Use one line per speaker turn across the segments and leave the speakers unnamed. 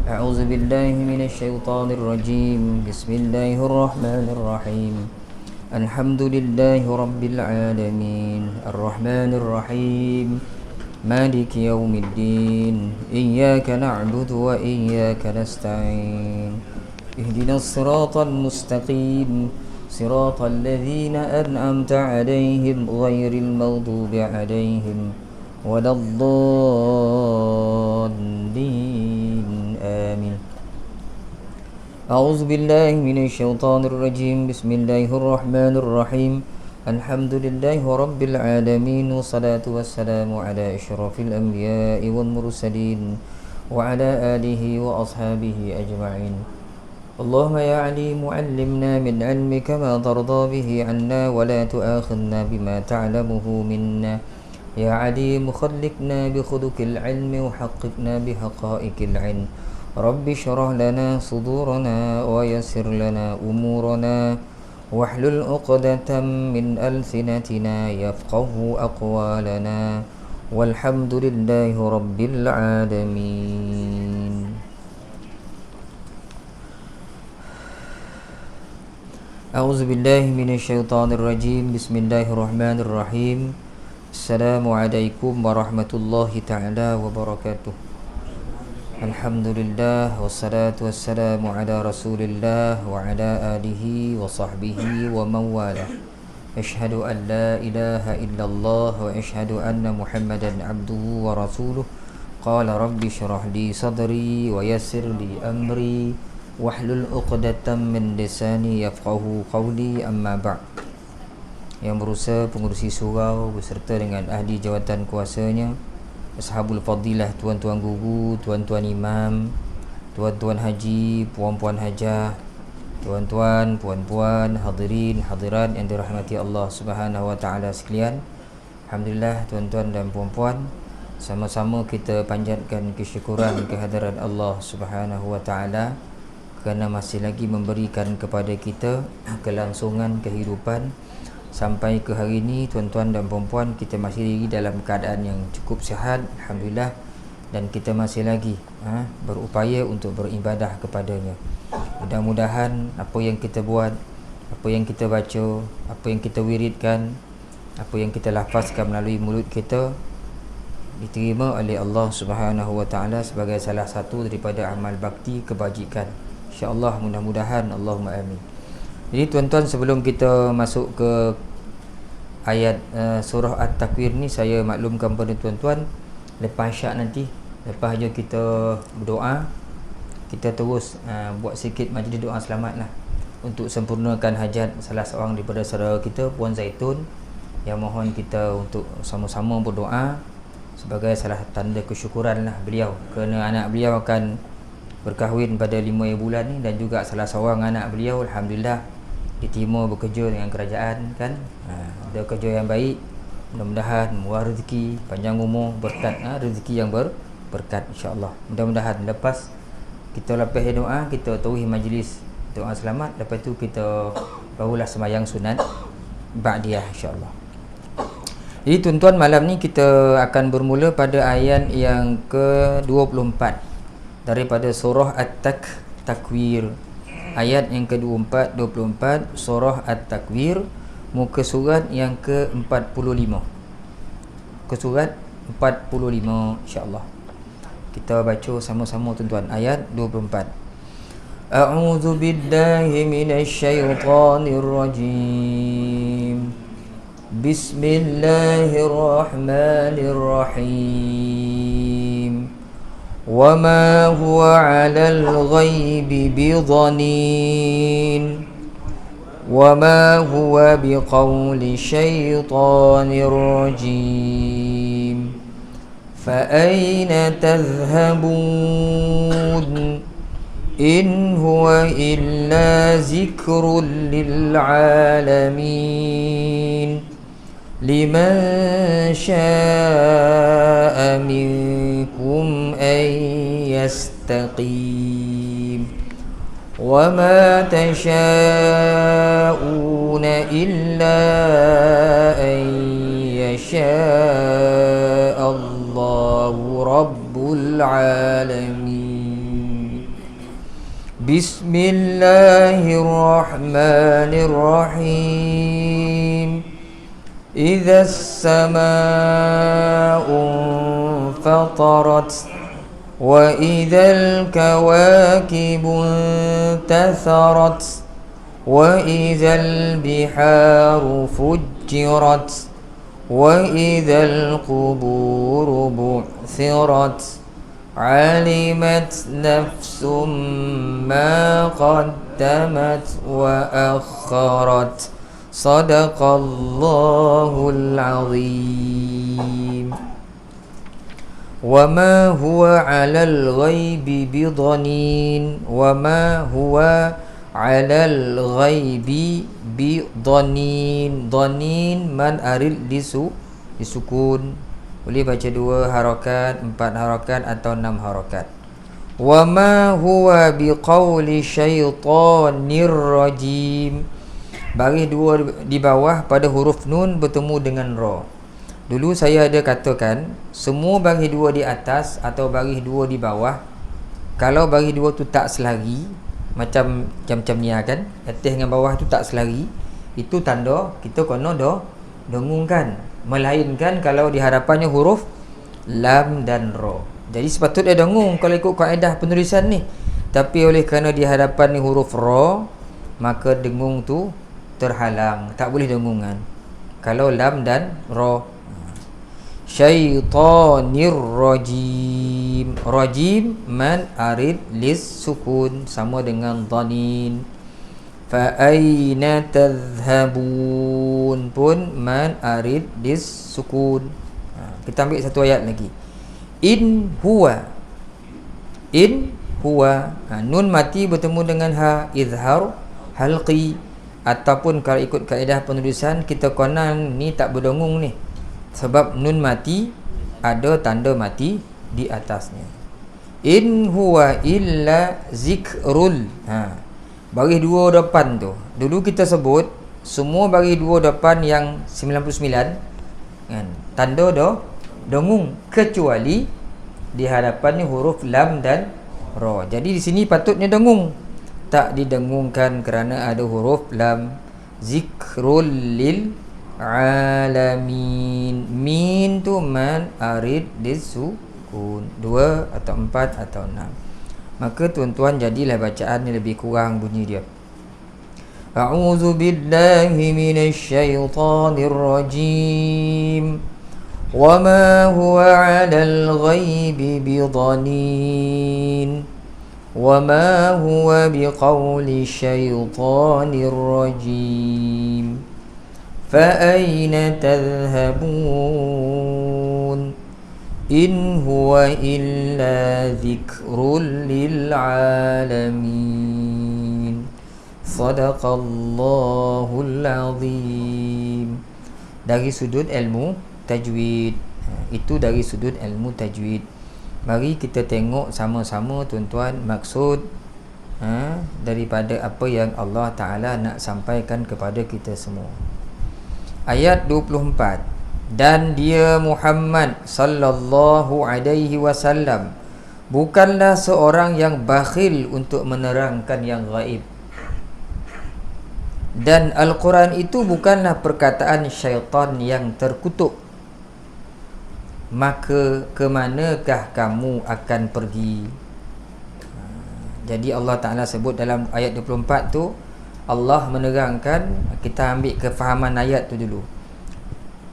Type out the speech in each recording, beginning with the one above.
أعوذ بالله من الشيطان الرجيم. بسم الله الرحمن الرحيم. الحمد لله رب العالمين الرحمن الرحيم مالك يوم الدين إياك نعبد وإياك نستعين اهدنا الصراط المستقيم صراط الذين أنعمت عليهم غير المغضوب عليهم ولا الضالين آمين. أعوذ بالله من الشيطان الرجيم. بسم الله الرحمن الرحيم. الحمد لله رب العالمين والصلاة والسلام على أشرف الأنبياء والمرسلين وعلى آله وأصحابه أجمعين. اللهم يا عليم علمنا من علمك ما ترضى به عنا ولا تؤاخذنا بما تعلمه منا. يا عليم خلقنا بخلق العلم وحققنا بحقائق العلم. رب اشرح لنا صدورنا ويسر لنا أمورنا واحلل عقدة من ألسنتنا يفقه أقوالنا والحمد لله رب العالمين. أعوذ بالله من الشيطان الرجيم. بسم الله الرحمن الرحيم. السلام عليكم ورحمة الله تعالى وبركاته. الحمد لله والصلاة والسلام على رسول الله وعلى آله وصحبه ومن والاه. أشهد أن لا إله إلا الله وأشهد أن محمدا عبده ورسوله. قال رب اشرح لي صدري ويسر لي أمري واحلل عقدة من لساني يفقهوا قولي. أما بعد. Yang berusaha pengurusi surau beserta dengan ahli jawatan kuasanya, ashabul fadilah, tuan-tuan guru, tuan-tuan imam, tuan-tuan haji, puan-puan hajah, tuan-tuan, puan-puan, hadirin, hadirat yang dirahmati Allah Subhanahu wa taala sekalian. Alhamdulillah tuan-tuan dan puan-puan, sama-sama kita panjatkan kesyukuran kehadirat Allah Subhanahu wa taala kerana masih lagi memberikan kepada kita kelangsungan kehidupan sampai ke hari ini. Tuan-tuan dan puan-puan, kita masih lagi dalam keadaan yang cukup sihat, alhamdulillah, dan kita masih lagi berupaya untuk beribadah kepadanya. Mudah-mudahan apa yang kita buat, apa yang kita baca, apa yang kita wiridkan, apa yang kita lafazkan melalui mulut kita diterima oleh Allah Subhanahu wa taala sebagai salah satu daripada amal bakti kebajikan. InsyaAllah, mudah-mudahan, Allahumma amin. Jadi tuan-tuan, sebelum kita masuk ke ayat surah At-Takwir ni, saya maklumkan kepada tuan-tuan, lepas syak nanti, lepas je kita berdoa, kita terus buat sikit majlis doa selamat lah untuk sempurnakan hajat salah seorang daripada saudara kita, Puan Zaitun, yang mohon kita untuk sama-sama berdoa sebagai salah tanda kesyukuran lah beliau kerana anak beliau akan berkahwin pada 5 bulan ni, dan juga salah seorang anak beliau alhamdulillah diterima bekerja dengan kerajaan kan. Ada kerja yang baik, mudah-mudahan murah rezeki, panjang umur, berkat rezeki yang berkat insya-Allah. Mudah-mudahan lepas kita lepas doa, kita terus majlis doa selamat, lepas tu kita barulah sembahyang sunat ba'diyah insya-Allah. Jadi tuan-tuan, malam ni kita akan bermula pada ayat yang ke-24 daripada surah At-Takwir. Ayat yang ke-24 surah At-Takwir, muka surat yang ke-45. Muka surat 45 insya-Allah. Kita baca sama-sama tuan-tuan, ayat 24. A'udzu billahi minasyaitonir rajim. Bismillahirrahmanirrahim. وما هو على الغيب بضنين وما هو بقول شيطان رجيم فأين تذهبون إن هو إلا ذكر للعالمين لمن شاء منكم أن يستقيم وما تشاءون إلا أن يشاء الله رب العالمين. Bismillahirrahmanirrahim. Idza as-samaa'u fatarat wa idzal kawakibu intatharat wa idzal biharu fujjirat wa idzal quburu bu'thirat alimat nafsum ma qaddamat wa akharat. Sadaqallahul azim. Wa ma huwa 'alal ghaibi bidhanin. Wa ma huwa 'alal ghaibi bidhanin. Dhanin man arid disukun. Boleh baca 2 harakat, 4 harakat atau 6 harakat. Wa ma huwa biqauli syaitanir rajim. Baris 2 di bawah pada huruf nun bertemu dengan ra. Dulu saya ada katakan semua baris 2 di atas atau baris 2 di bawah, kalau baris 2 tu tak selari, macam ni kan, atas dengan bawah tu tak selari, itu tanda kita kena dengungkan. Melainkan kalau di hadapannya huruf lam dan ra. Jadi sepatutnya dengung kalau ikut kaedah penulisan ni. Tapi oleh kerana di hadapan ni huruf ra, maka dengung tu terhalang, tak boleh dengungan kalau lam dan ra. Syaitanir rajim. Rajim man arid lis sukun, sama dengan dhanin. Fa aina tadhhabun pun man arid lis sukun. Kita ambil satu ayat lagi. In huwa. In huwa. Nun mati bertemu dengan ha, izhar halqi. Ataupun kalau ikut kaedah penulisan, kita konan ni tak berdengung ni, sebab nun mati ada tanda mati di atasnya. In huwa illa zikrul. Baris 2 depan tu, dulu kita sebut semua baris 2 depan yang 99 kan, tanda dengung, kecuali di hadapan ni huruf lam dan ra. Jadi di sini patutnya dengung, tak didengungkan kerana ada huruf lam. Zikrul lil alamin. Min tu man arid disukun, 2 atau 4 atau 6. Maka tuan-tuan jadilah bacaan ni lebih kurang bunyi dia. A'udzu billahi minasyaitonir rajim. Wa ma huwa 'alal ghaibi bidhanin. وَمَا هُوَ بِقَوْلِ الشَّيْطَانِ الرَّجِيمِ فَأَيْنَ تَذْهَبُونَ إِنْ هُوَ إِلَّا ذِكْرٌ لِلْعَالَمِينَ صَدَقَ اللَّهُ الْعَظِيمُ. Dari sudut ilmu tajwid. Itu dari sudut ilmu tajwid. Mari kita tengok sama-sama tuan-tuan maksud daripada apa yang Allah Ta'ala nak sampaikan kepada kita semua. Ayat 24. Dan dia Muhammad sallallahu alaihi wasallam bukanlah seorang yang bakhil untuk menerangkan yang gaib. Dan Al-Quran itu bukanlah perkataan syaitan yang terkutuk. Maka ke manakah kamu akan pergi? Jadi Allah Ta'ala sebut dalam ayat 24 tu, Allah menerangkan, kita ambil kefahaman ayat tu dulu.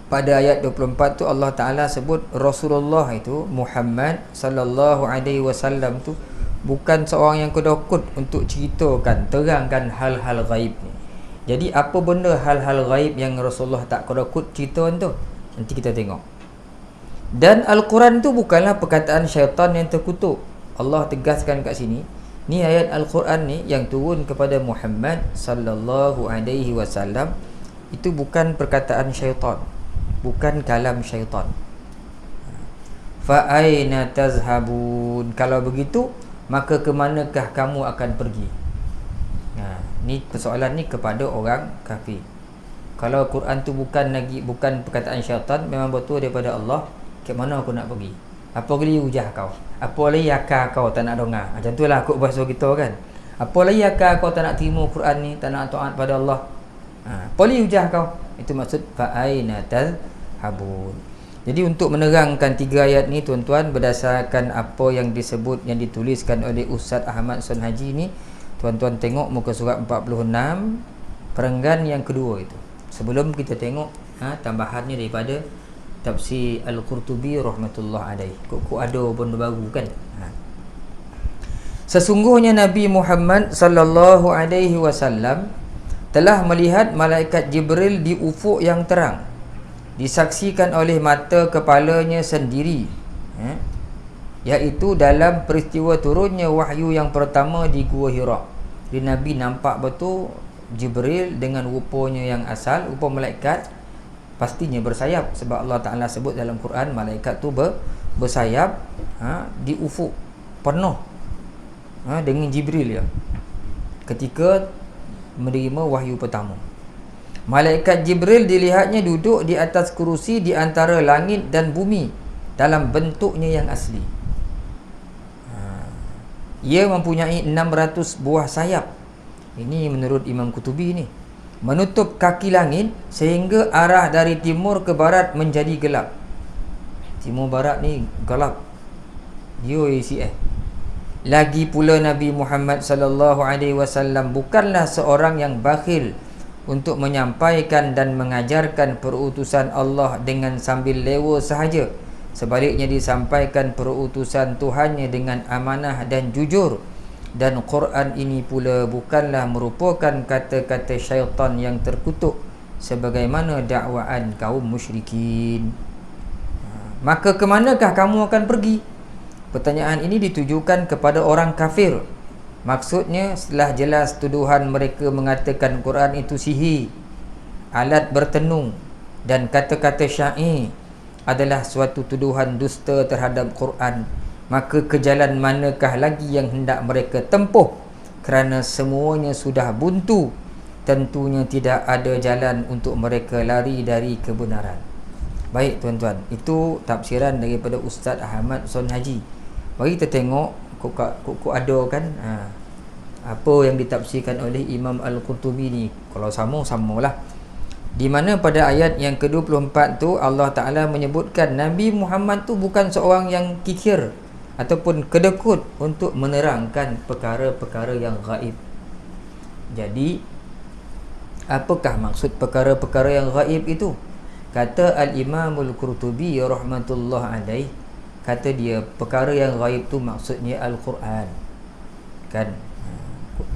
Pada ayat 24 tu Allah Ta'ala sebut Rasulullah itu, Muhammad sallallahu alaihi wasallam tu bukan seorang yang kedokut untuk ceritakan, terangkan hal-hal gaib ni. Jadi apa benda hal-hal gaib yang Rasulullah tak kedokut cerita tu? Nanti kita tengok. Dan Al-Quran tu bukanlah perkataan syaitan yang terkutuk. Allah tegaskan kat sini, ni ayat Al-Quran ni yang turun kepada Muhammad sallallahu alaihi wasallam, itu bukan perkataan syaitan, bukan kalam syaitan. Fa aina tazhabun. Kalau begitu, maka ke manakah kamu akan pergi? Ni persoalan ni kepada orang kafir. Kalau Quran tu bukan perkataan syaitan, memang betul daripada Allah, ke mana aku nak pergi? Apa kali hujah kau? Apa lagi akal kau tak nak dengar? Macam tu lah kot bahasa kita kan. Apa lagi akal kau tak nak terima Quran ni, tak nak taat pada Allah? Poli hujah kau. Itu maksud fa aina tadhhabun. Jadi untuk menerangkan 3 ayat ni tuan-tuan, berdasarkan apa yang disebut, yang dituliskan oleh Ustaz Ahmad Sonhaji ni, tuan-tuan tengok muka surat 46 perenggan yang kedua itu. Sebelum kita tengok tambahannya daripada tafsir Al-Qurtubi rahmatullah alaih. Kok ada benda baru kan? Sesungguhnya Nabi Muhammad sallallahu alaihi wasallam telah melihat malaikat Jibril di ufuk yang terang, disaksikan oleh mata kepalanya sendiri, iaitu dalam peristiwa turunnya wahyu yang pertama di Gua Hira. Jadi Nabi nampak betul Jibril dengan rupanya yang asal, rupa malaikat, pastinya bersayap, sebab Allah Ta'ala sebut dalam Quran malaikat tu bersayap di ufuk penuh dengan Jibril ya, ketika menerima wahyu pertama. Malaikat Jibril dilihatnya duduk di atas kerusi di antara langit dan bumi dalam bentuknya yang asli. Ia mempunyai 600 buah sayap. Ini menurut Imam Qurtubi ni. Menutup kaki langit sehingga arah dari timur ke barat menjadi gelap. Timur barat ni gelap. Dia isi Lagi pula Nabi Muhammad sallallahu alaihi wasallam bukanlah seorang yang bakhil untuk menyampaikan dan mengajarkan perutusan Allah dengan sambil lewa sahaja. Sebaliknya disampaikan perutusan Tuhannya dengan amanah dan jujur. Dan Quran ini pula bukanlah merupakan kata-kata syaitan yang terkutuk sebagaimana dakwaan kaum musyrikin. Maka ke manakah kamu akan pergi? Pertanyaan ini ditujukan kepada orang kafir. Maksudnya setelah jelas tuduhan mereka mengatakan Quran itu sihir, alat bertenung dan kata-kata syair adalah suatu tuduhan dusta terhadap Quran, maka ke jalan manakah lagi yang hendak mereka tempuh? Kerana semuanya sudah buntu, tentunya tidak ada jalan untuk mereka lari dari kebenaran. Baik tuan-tuan, itu tafsiran daripada Ustaz Ahmad Sonhaji. Mari kita tengok kok ada kan apa yang ditafsirkan oleh Imam Al-Qurtubi ni. Kalau samalah. Di mana pada ayat yang ke-24 tu Allah Ta'ala menyebutkan Nabi Muhammad tu bukan seorang yang kikir ataupun kedekut untuk menerangkan perkara-perkara yang gaib. Jadi apakah maksud perkara-perkara yang gaib itu? Kata Al-Imam Al-Qurtubi rahmatullah alaih, kata dia perkara yang gaib tu maksudnya Al-Quran. Kan?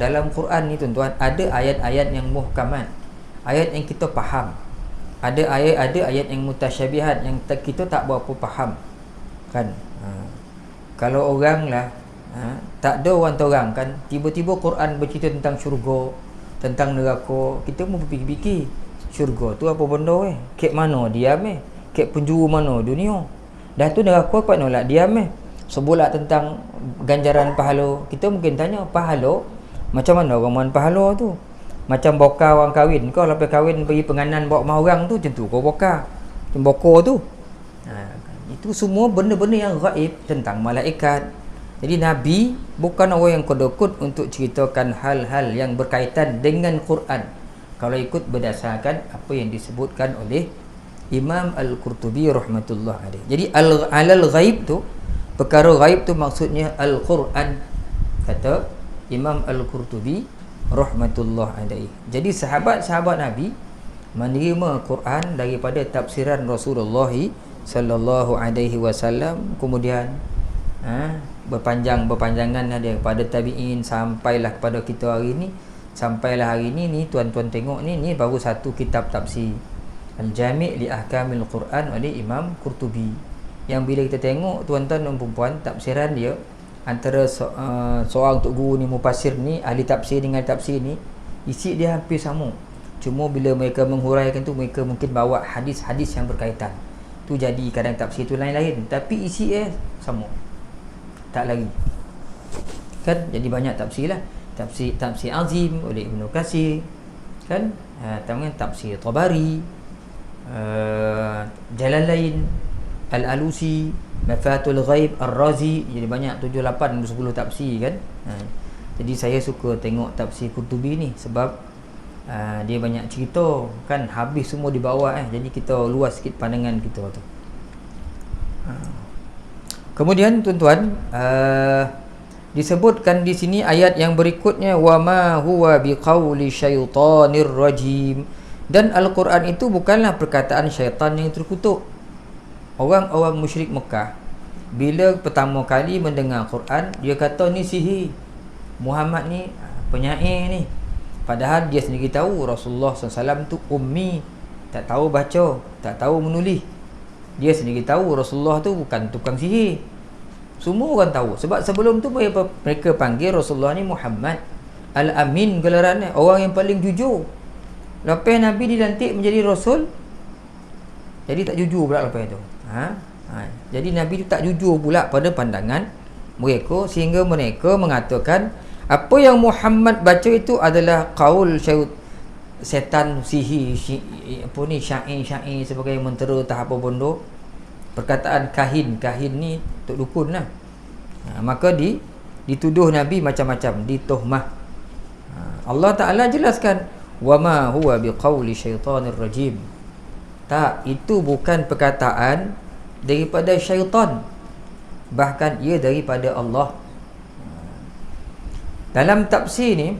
Dalam Quran ni tuan-tuan ada ayat-ayat yang muhkamat, ayat yang kita faham. Ada ayat yang mutasyabihat yang kita tak berapa faham. Kan? Kalau orang lah tak ada orang terang kan, tiba-tiba Quran bercerita tentang syurga, tentang neraka, kita pun berfikir-fikir syurga tu apa benda kek mana diam kek penjuru mana dunia. Dah tu neraka kuat nolak diam sebulat tentang ganjaran pahala. Kita mungkin tanya pahala macam mana orang mohon pahala tu? Macam boka orang kahwin, kau lepas kahwin pergi penganan bawa rumah orang tu, macam tu kau boka, macam boko tu. Itu semua benda-benda yang gaib tentang malaikat. Jadi Nabi bukan orang yang kedekut untuk ceritakan hal-hal yang berkaitan dengan Quran, kalau ikut berdasarkan apa yang disebutkan oleh Imam Al-Qurtubi rahmatullah alaih. Jadi alal ghaib tu, perkara ghaib tu maksudnya Al-Quran, kata Imam Al-Qurtubi rahmatullah alaih. Jadi sahabat-sahabat Nabi menerima Quran daripada tafsiran Rasulullah sallallahu alaihi wasallam, kemudian berpanjangan daripada tabi'in sampailah kepada kita hari ni. Sampailah hari ni tuan-tuan tengok ni baru satu kitab tafsir Al-Jami' li Ahkamil Quran oleh Imam Qurtubi, yang bila kita tengok tuan-tuan dan puan-puan tafsiran dia, antara seorang tok guru ni, mufassir ni, ahli tafsir dengan tafsir ni, isi dia hampir sama. Cuma bila mereka menghuraikan tu, mereka mungkin bawa hadis-hadis yang berkaitan. Tu jadi kadang tafsir tu lain-lain, tapi isi sama. Tak lagi. Kan jadi banyak tafsir lah. Tafsir Azim oleh Ibnu Katsir, kan? Tangan tafsir Tabari, Jalalain, Al-Alusi, Mafatul Ghaib, Ar-Razi. Jadi banyak 7, 8, 10 tafsir kan. Jadi saya suka tengok tafsir Qurtubi ni sebab dia banyak cerita kan, habis semua di bawah jadi kita luas sikit pandangan kita tu. Kemudian tuan-tuan, disebutkan di sini ayat yang berikutnya, wa ma huwa biqauli syaitanir rajim, dan Al-Quran itu bukanlah perkataan syaitan yang terkutuk. Orang-orang musyrik Mekah bila pertama kali mendengar Quran, dia kata ni sihir, Muhammad ni penyair ni. Padahal dia sendiri tahu Rasulullah SAW tu ummi, tak tahu baca, tak tahu menulis. Dia sendiri tahu Rasulullah tu bukan tukang sihir. Semua orang tahu. Sebab sebelum tu mereka panggil Rasulullah ni Muhammad Al-Amin gelarannya, orang yang paling jujur. Lepas Nabi dilantik menjadi Rasul, jadi tak jujur pula lepas itu. Jadi Nabi tu tak jujur pula pada pandangan mereka, sehingga mereka mengatakan apa yang Muhammad baca itu adalah qaul setan, sihir, syair sebagai mentera tahap apa bondo, perkataan kahin ni tok dukun lah. Maka dituduh Nabi macam-macam, ditohmah. Allah Ta'ala jelaskan, wa ma huwa biqauli syaitanir rajim. Tak, itu bukan perkataan daripada syaitan, bahkan ia daripada Allah. Dalam tafsir ni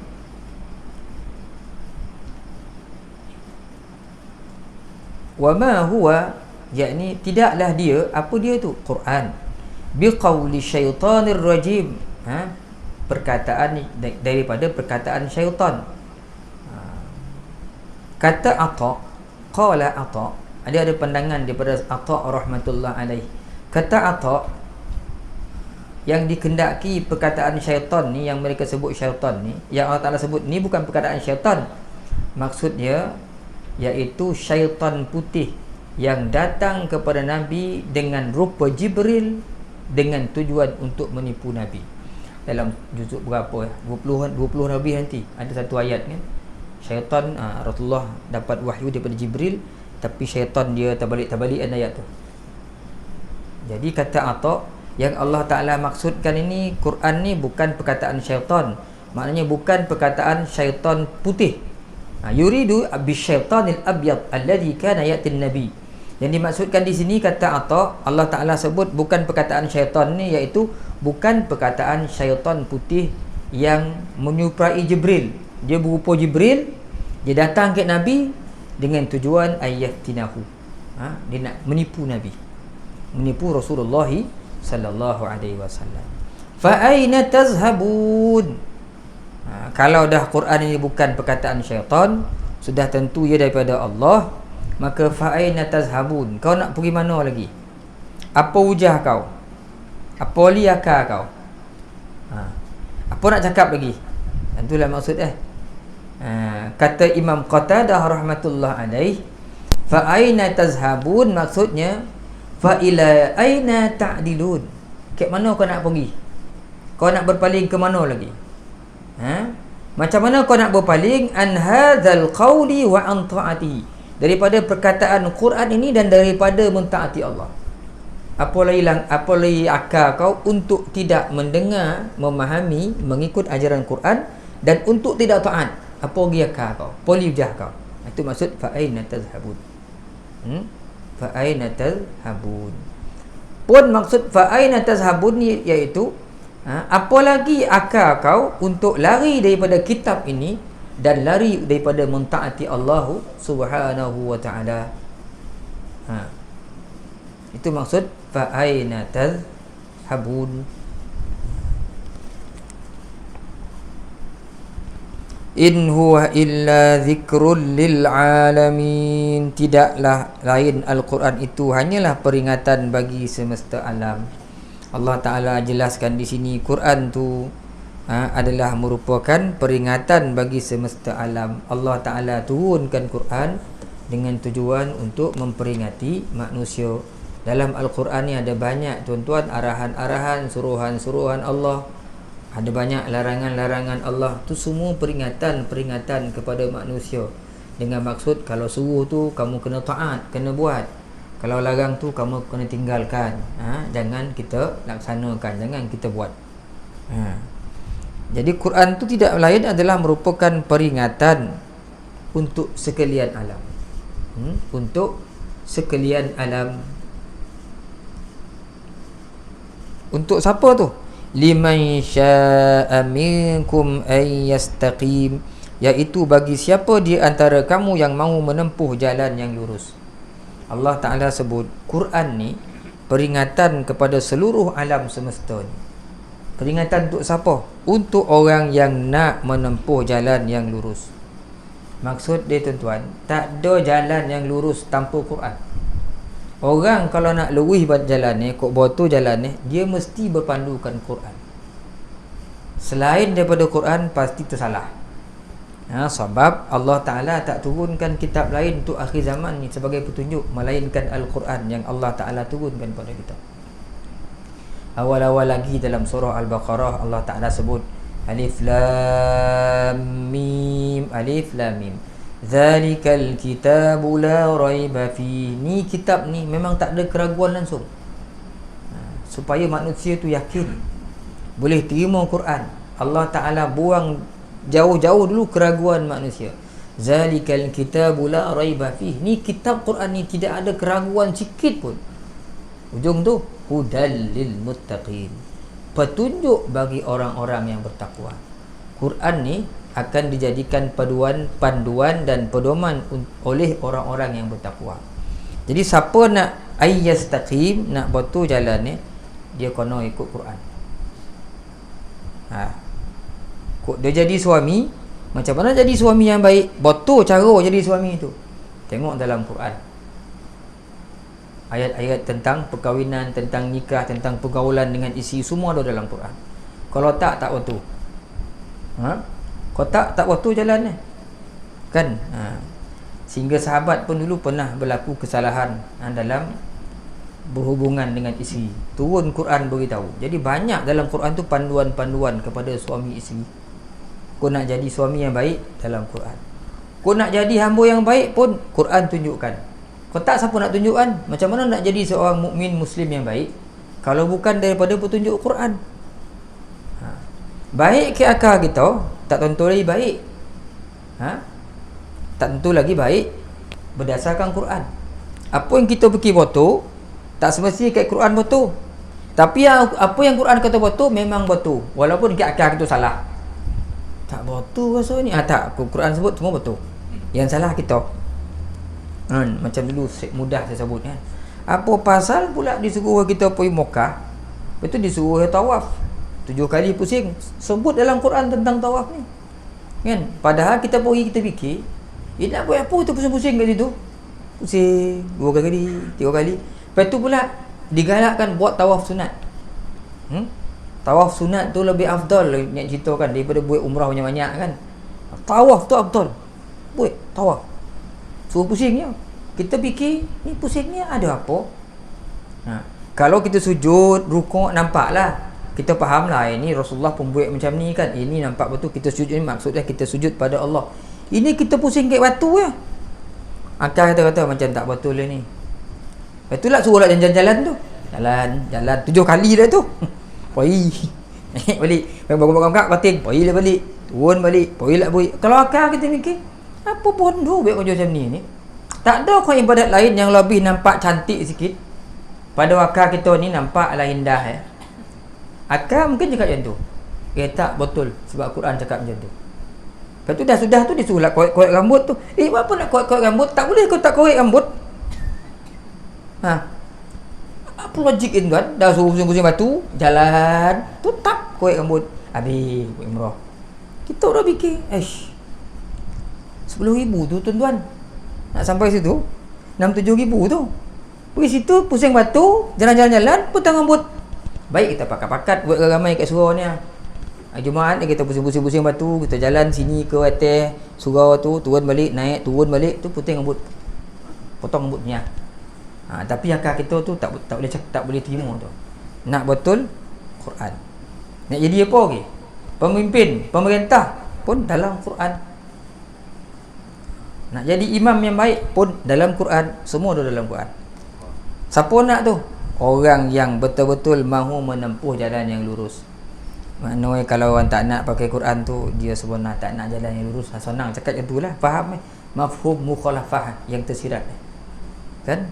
wa ma huwa, yakni tidaklah dia, apa dia tu? Quran. Biqauli syaitanir rajim, perkataan daripada perkataan syaitan. Kata Atha, qala Atha, ada pandangan daripada Atha rahmatullah alaih. Kata Atha, yang dikendaki perkataan syaitan ni, yang mereka sebut syaitan ni, yang Allah Ta'ala sebut ni bukan perkataan syaitan. Maksudnya iaitu syaitan putih yang datang kepada Nabi dengan rupa Jibril dengan tujuan untuk menipu Nabi. Dalam juzuk berapa 20 lebih nanti ada satu ayat kan, syaitan, Rasulullah dapat wahyu daripada Jibril, tapi syaitan dia terbalik-terbalikan ayat tu. Jadi kata Atha, yang Allah Ta'ala maksudkan ini, Quran ni bukan perkataan syaitan. Maknanya bukan perkataan syaitan putih. Yuridu bisyaitanil abyad alladhi kana ya'tin nabi. Yang dimaksudkan di sini, kata Atha, Allah Ta'ala sebut bukan perkataan syaitan ni, iaitu bukan perkataan syaitan putih yang menyerupai Jibril. Dia berupa Jibril, dia datang ke Nabi dengan tujuan ayyahtinahu. Dia nak menipu Nabi, menipu Rasulullah sallallahu alaihi wasallam. Fa aina tazhabun? Kalau dah Quran ini bukan perkataan syaitan, sudah tentu ia daripada Allah, maka fa aina tazhabun? Kau nak pergi mana lagi? Apa hujah kau? Apa liakar kau? Apa nak cakap lagi? Itulah maksud kata Imam Qatadah rahmatullah alaih, fa aina tazhabun, maksudnya fa ila aina ta'dilun? Ke mana kau nak pergi? Kau nak berpaling ke mana lagi? Macam mana kau nak berpaling an hadzal qawli wa an ta'ati, daripada perkataan Quran ini dan daripada mentaati Allah? Apa lagi akal kau untuk tidak mendengar, memahami, mengikut ajaran Quran, dan untuk tidak taat? Apa lagi akal kau? Polijah kau? Itu maksud fa aina tazhabun. Fa aina tazhabun. Pun maksud fa aina tazhabun ni iaitu apa lagi akal kau untuk lari daripada kitab ini dan lari daripada mentaati Allah Subhanahu wa taala. Itu maksud fa aina tazhabun. In huwa illa zikrul lil alamin. Tidaklah lain Al-Quran itu hanyalah peringatan bagi semesta alam. Allah Ta'ala jelaskan di sini, Quran tu adalah merupakan peringatan bagi semesta alam. Allah Ta'ala turunkan Quran dengan tujuan untuk memperingati manusia. Dalam Al-Quran ni ada banyak tuan-tuan arahan-arahan, suruhan-suruhan Allah. Ada banyak larangan-larangan Allah. Tu semua peringatan-peringatan kepada manusia, dengan maksud kalau suruh tu kamu kena taat, kena buat. Kalau larang tu kamu kena tinggalkan. Jangan kita laksanakan, jangan kita buat. Jadi Quran tu tidak lain adalah merupakan peringatan untuk sekalian alam. Untuk sekalian alam. Untuk siapa tu? Liman syaa'a minkum ay yastaqim, iaitu bagi siapa di antara kamu yang mahu menempuh jalan yang lurus. Allah Ta'ala sebut Quran ni peringatan kepada seluruh alam semesta ni. Peringatan untuk siapa? Untuk orang yang nak menempuh jalan yang lurus. Maksud dia tuan-tuan, tak ada jalan yang lurus tanpa Quran. Orang kalau nak lurus jalan ni, kok boto jalan ni, dia mesti berpandukan Quran. Selain daripada Quran, pasti tersalah. Sebab Allah Ta'ala tak turunkan kitab lain untuk akhir zaman ni sebagai petunjuk, melainkan Al-Quran yang Allah Ta'ala turunkan pada kita. Awal-awal lagi dalam surah Al-Baqarah, Allah Ta'ala sebut Alif Lam Mim, Alif Lam Mim, Zalikal kitabu la raiba fi. Ni kitab ni memang tak ada keraguan langsung, supaya manusia tu yakin boleh terima Quran. Allah Ta'ala buang jauh-jauh dulu keraguan manusia. Zalikal kitabu la raiba fi. Ni kitab Quran ni tidak ada keraguan sikit pun. Ujung tu hudal lil muttaqin, petunjuk bagi orang-orang yang bertakwa. Quran ni akan dijadikan panduan dan pedoman oleh orang-orang yang bertakwa. Jadi siapa nak ayyastaqim, nak betul jalan ni, dia kena ikut Quran. Dia jadi suami, macam mana jadi suami yang baik? Betul cara jadi suami tu, tengok dalam Quran. Ayat-ayat tentang perkahwinan, tentang nikah, tentang pergaulan dengan isteri, semua ada dalam Quran. Kalau tak betul. Kalau tak betul jalan ni, kan? Sehingga sahabat pun dulu pernah berlaku kesalahan dalam berhubungan dengan isteri. Turun Quran beritahu. Jadi banyak dalam Quran tu panduan-panduan kepada suami isteri. Kau nak jadi suami yang baik, dalam Quran. Kau nak jadi hamba yang baik pun, Quran tunjukkan. Kau tak, siapa nak tunjukkan? Macam mana nak jadi seorang mukmin muslim yang baik kalau bukan daripada petunjuk Quran? Baik ke akal kita, tak tentu lagi baik. Tak tentu lagi baik berdasarkan Quran. Apa yang kita fikir betul, tak semestinya kat Quran betul. Tapi apa yang Quran kata betul, memang betul, walaupun kat akal kita salah. Tak betul rasa ni. Tak, Quran sebut semua betul. Yang salah kita. Macam dulu mudah saya sebut kan. Apa pasal pula disuruh kita pergi Mekah, lepas tu disuruh tawaf 7 kali pusing. Sebut dalam Quran tentang tawaf ni kan. Padahal kita pergi, kita fikir nak buat apa tu pusing-pusing kat situ. Pusing 2 kali, 3 kali. Lepas tu pula digalakkan buat tawaf sunat. Tawaf sunat tu lebih afdal nak ceritakan daripada buat umrah banyak-banyak kan. Tawaf tu afdal. Buat tawaf, suruh pusingnya. Kita fikir ni pusingnya ada apa? Kalau kita sujud, rukuk, nampaklah, kita fahamlah ini Rasulullah pun buat macam ni kan. Ini nampak betul kita sujud ni, maksudnya kita sujud pada Allah. Ini kita pusing kat batu je. Akal kata macam tak betul lah ni. Betul lah, suruh lah jalan-jalan tu. Jalan 7 kali dah tu. Pergi naik balik, bangun-bangun bating, pergi lah balik, turun balik, pergi lah balik. Kalau akal kita fikir, apa bodoh buat kerja macam ni. Tak ada kau ibadat lain yang lebih nampak cantik sikit. Pada akal kita ni nampaklah indah. Akal mungkin cakap macam tu. Tak betul, sebab Quran cakap macam tu. Lepas tu sudah tu disuruh lah korek rambut tu. Buat apa nak korek rambut? Tak boleh kau tak korek rambut. Apa logik itu kan? Dah suruh pusing-pusing batu, jalan tu tak korek rambut, habis buat umrah. Kita dah fikir 10,000 tu tuan-tuan, nak sampai situ 6-7,000 tu. Pergi situ pusing batu, jalan-jalan, potong rambut. Baik kita pakat-pakat buat ramai kat surau ni. Jumaat ni kita pusing-pusing batu, kita jalan sini ke atas surau tu, turun balik, naik, turun balik, tu putih rambut, potong rambutnya. Tapi akal kita tu tak boleh terima tu. Nak betul Quran. Nak jadi apa lagi? Pemimpin, pemerintah pun dalam Quran. Nak jadi imam yang baik pun dalam Quran. Semua ada dalam Quran. Siapa nak tu? Orang yang betul-betul mahu menempuh jalan yang lurus. Maknanya kalau orang tak nak pakai Quran tu, dia sebenarnya tak nak jalan yang lurus. Senang cakap macam itulah, faham mafhum mukhalafah yang tersirat kan.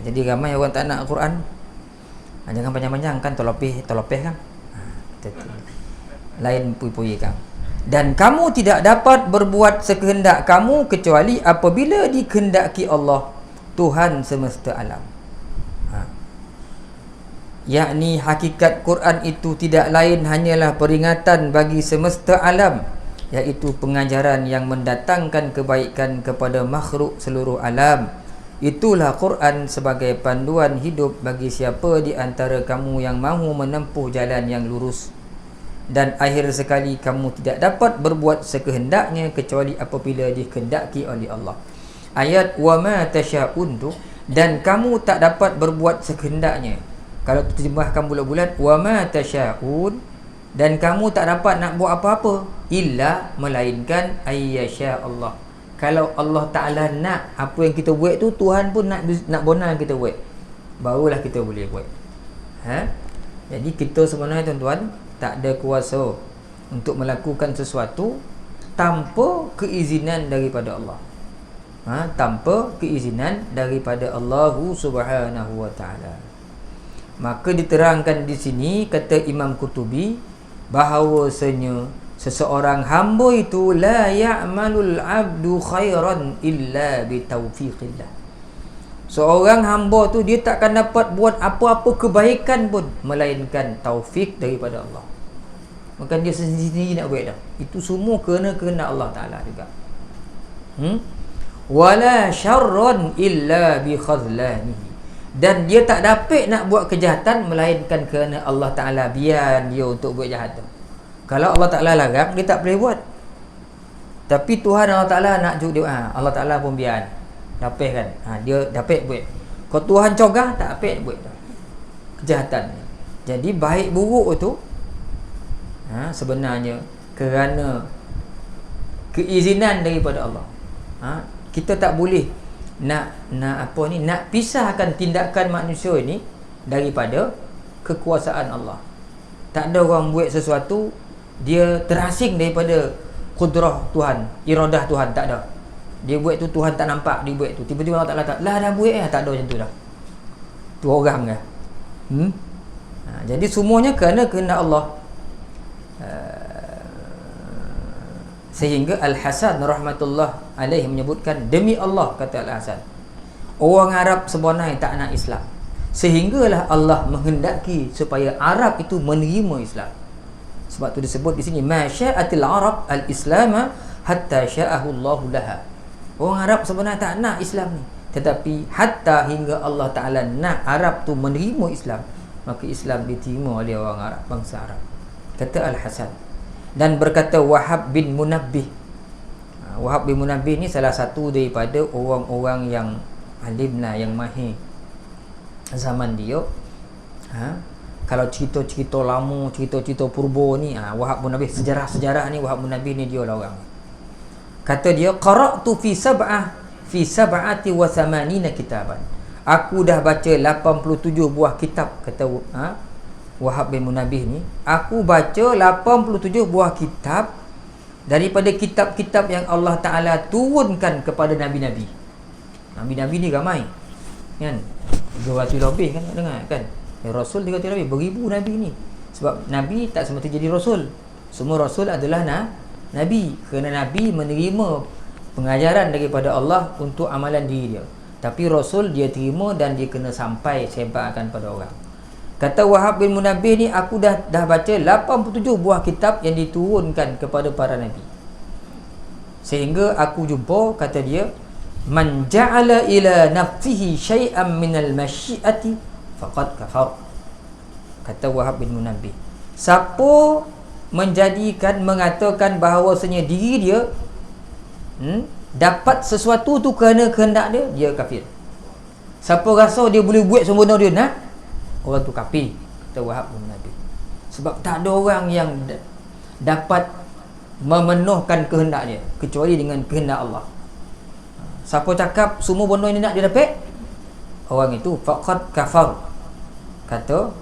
Jadi ramai orang tak nak Quran. Jangan panjang-panjang kan, tolopeh kan. Lain pui-pui kan. Dan kamu tidak dapat berbuat sekehendak kamu kecuali apabila dikehendaki Allah, Tuhan semesta alam. Yakni hakikat Quran itu tidak lain hanyalah peringatan bagi semesta alam, iaitu pengajaran yang mendatangkan kebaikan kepada makhluk seluruh alam. Itulah Quran sebagai panduan hidup bagi siapa di antara kamu yang mahu menempuh jalan yang lurus. Dan akhir sekali, kamu tidak dapat berbuat sekehendaknya kecuali apabila dikehendaki oleh Allah. Ayat wa ma tasyaun tu, dan kamu tak dapat berbuat sekehendaknya. Kalau terjemahkan bulat-bulat, wa ma tasyaun, dan kamu tak dapat nak buat apa-apa illa melainkan ayyasha Allah. Kalau Allah Ta'ala nak apa yang kita buat tu, Tuhan pun nak benar kita buat, barulah kita boleh buat. Jadi kita sebenarnya tuan-tuan tak ada kuasa untuk melakukan sesuatu tanpa keizinan daripada Allah. Tanpa keizinan daripada Allah Subhanahu wa Ta'ala. Maka diterangkan di sini, kata Imam Qurtubi, bahawasanya seseorang hamba itu la ya'malul abdu khairan illa bitaufiqillah. Seorang hamba tu dia takkan dapat buat apa-apa kebaikan pun melainkan taufik daripada Allah. Bukan dia sendiri nak buat dah. Itu semua kerana Allah Ta'ala juga. Wala syarran illa bi khazlanihi. Dan dia tak dapat nak buat kejahatan melainkan kerana Allah Ta'ala biar dia untuk buat jahat tu. Kalau Allah Ta'ala larang, dia tak boleh buat. Tapi Tuhan Allah Ta'ala nak dia, Allah Ta'ala pun biar dapat kan. Dia dapat buat. Kalau Tuhan cogah, tak dapat buat kejahatan. Jadi baik buruk tu sebenarnya kerana keizinan daripada Allah. Kita tak boleh nak pisahkan tindakan manusia ini daripada kekuasaan Allah. Tak ada orang buat sesuatu dia terasing daripada kudrah Tuhan, iradah Tuhan, tak ada. Dia buat tu Tuhan tak nampak dia buat tu. Tiba-tiba Allah Ta'ala dah buat tak ada macam tu dah. Tu orang dah. Jadi semuanya kerana Allah. Sehingga Al-Hasan rahmatullah alaih menyebutkan, demi Allah, kata Al-Hasan, orang Arab sebenarnya tak nak Islam, sehinggalah Allah menghendaki supaya Arab itu menerima Islam. Sebab tu disebut di sini ma sya'atil Arab al-Islam hatta sya'ahu Allahu laha. Orang Arab sebenarnya tak nak Islam ni, tetapi hatta hingga Allah Ta'ala nak Arab tu menerima Islam, maka Islam diterima oleh orang Arab, bangsa Arab, kata Al-Hasan. Dan berkata Wahab bin Munabbih. Wahab bin Munabbih ni salah satu daripada orang-orang yang alim lah, yang mahir zaman dia. Kalau cerita-cerita lama, cerita-cerita purba ni, Wahab bin Munabbih, sejarah-sejarah ni, Wahab bin Munabbih ni dia lah orang. Kata dia, qara'tu fi sab'ati wa thamanina kitaban. Aku dah baca 87 buah kitab, kata Wahab bin Munabbih ni. Aku baca 87 buah kitab daripada kitab-kitab yang Allah Ta'ala turunkan kepada Nabi-Nabi. Nabi-Nabi ni ramai kan, 200 lebih kan, dengar kan, Rasul 300 lebih, beribu Nabi ni. Sebab Nabi tak semestinya jadi Rasul. Semua Rasul adalah Nabi, kerana Nabi menerima pengajaran daripada Allah untuk amalan diri dia. Tapi Rasul dia terima dan dia kena sampai sebarkan pada orang. Kata Wahab bin Munabbih ni, aku dah baca 87 buah kitab yang diturunkan kepada para Nabi. Sehingga aku jumpa, kata dia, man ja'ala ila nafsihi syai'an minal masyiati faqad kafar. Kata Wahab bin Munabbih, siapa mengatakan bahawasanya diri dia dapat sesuatu tu kerana kehendak dia, dia kafir. Siapa rasa dia boleh buat semua benda dia nak, orang tu kafir, kata Wahab bin Munabbih. Sebab tak ada orang yang dapat memenuhkan kehendak dia kecuali dengan kehendak Allah. Siapa cakap semua benda ini nak dia dapat, orang itu faqad kafar, kata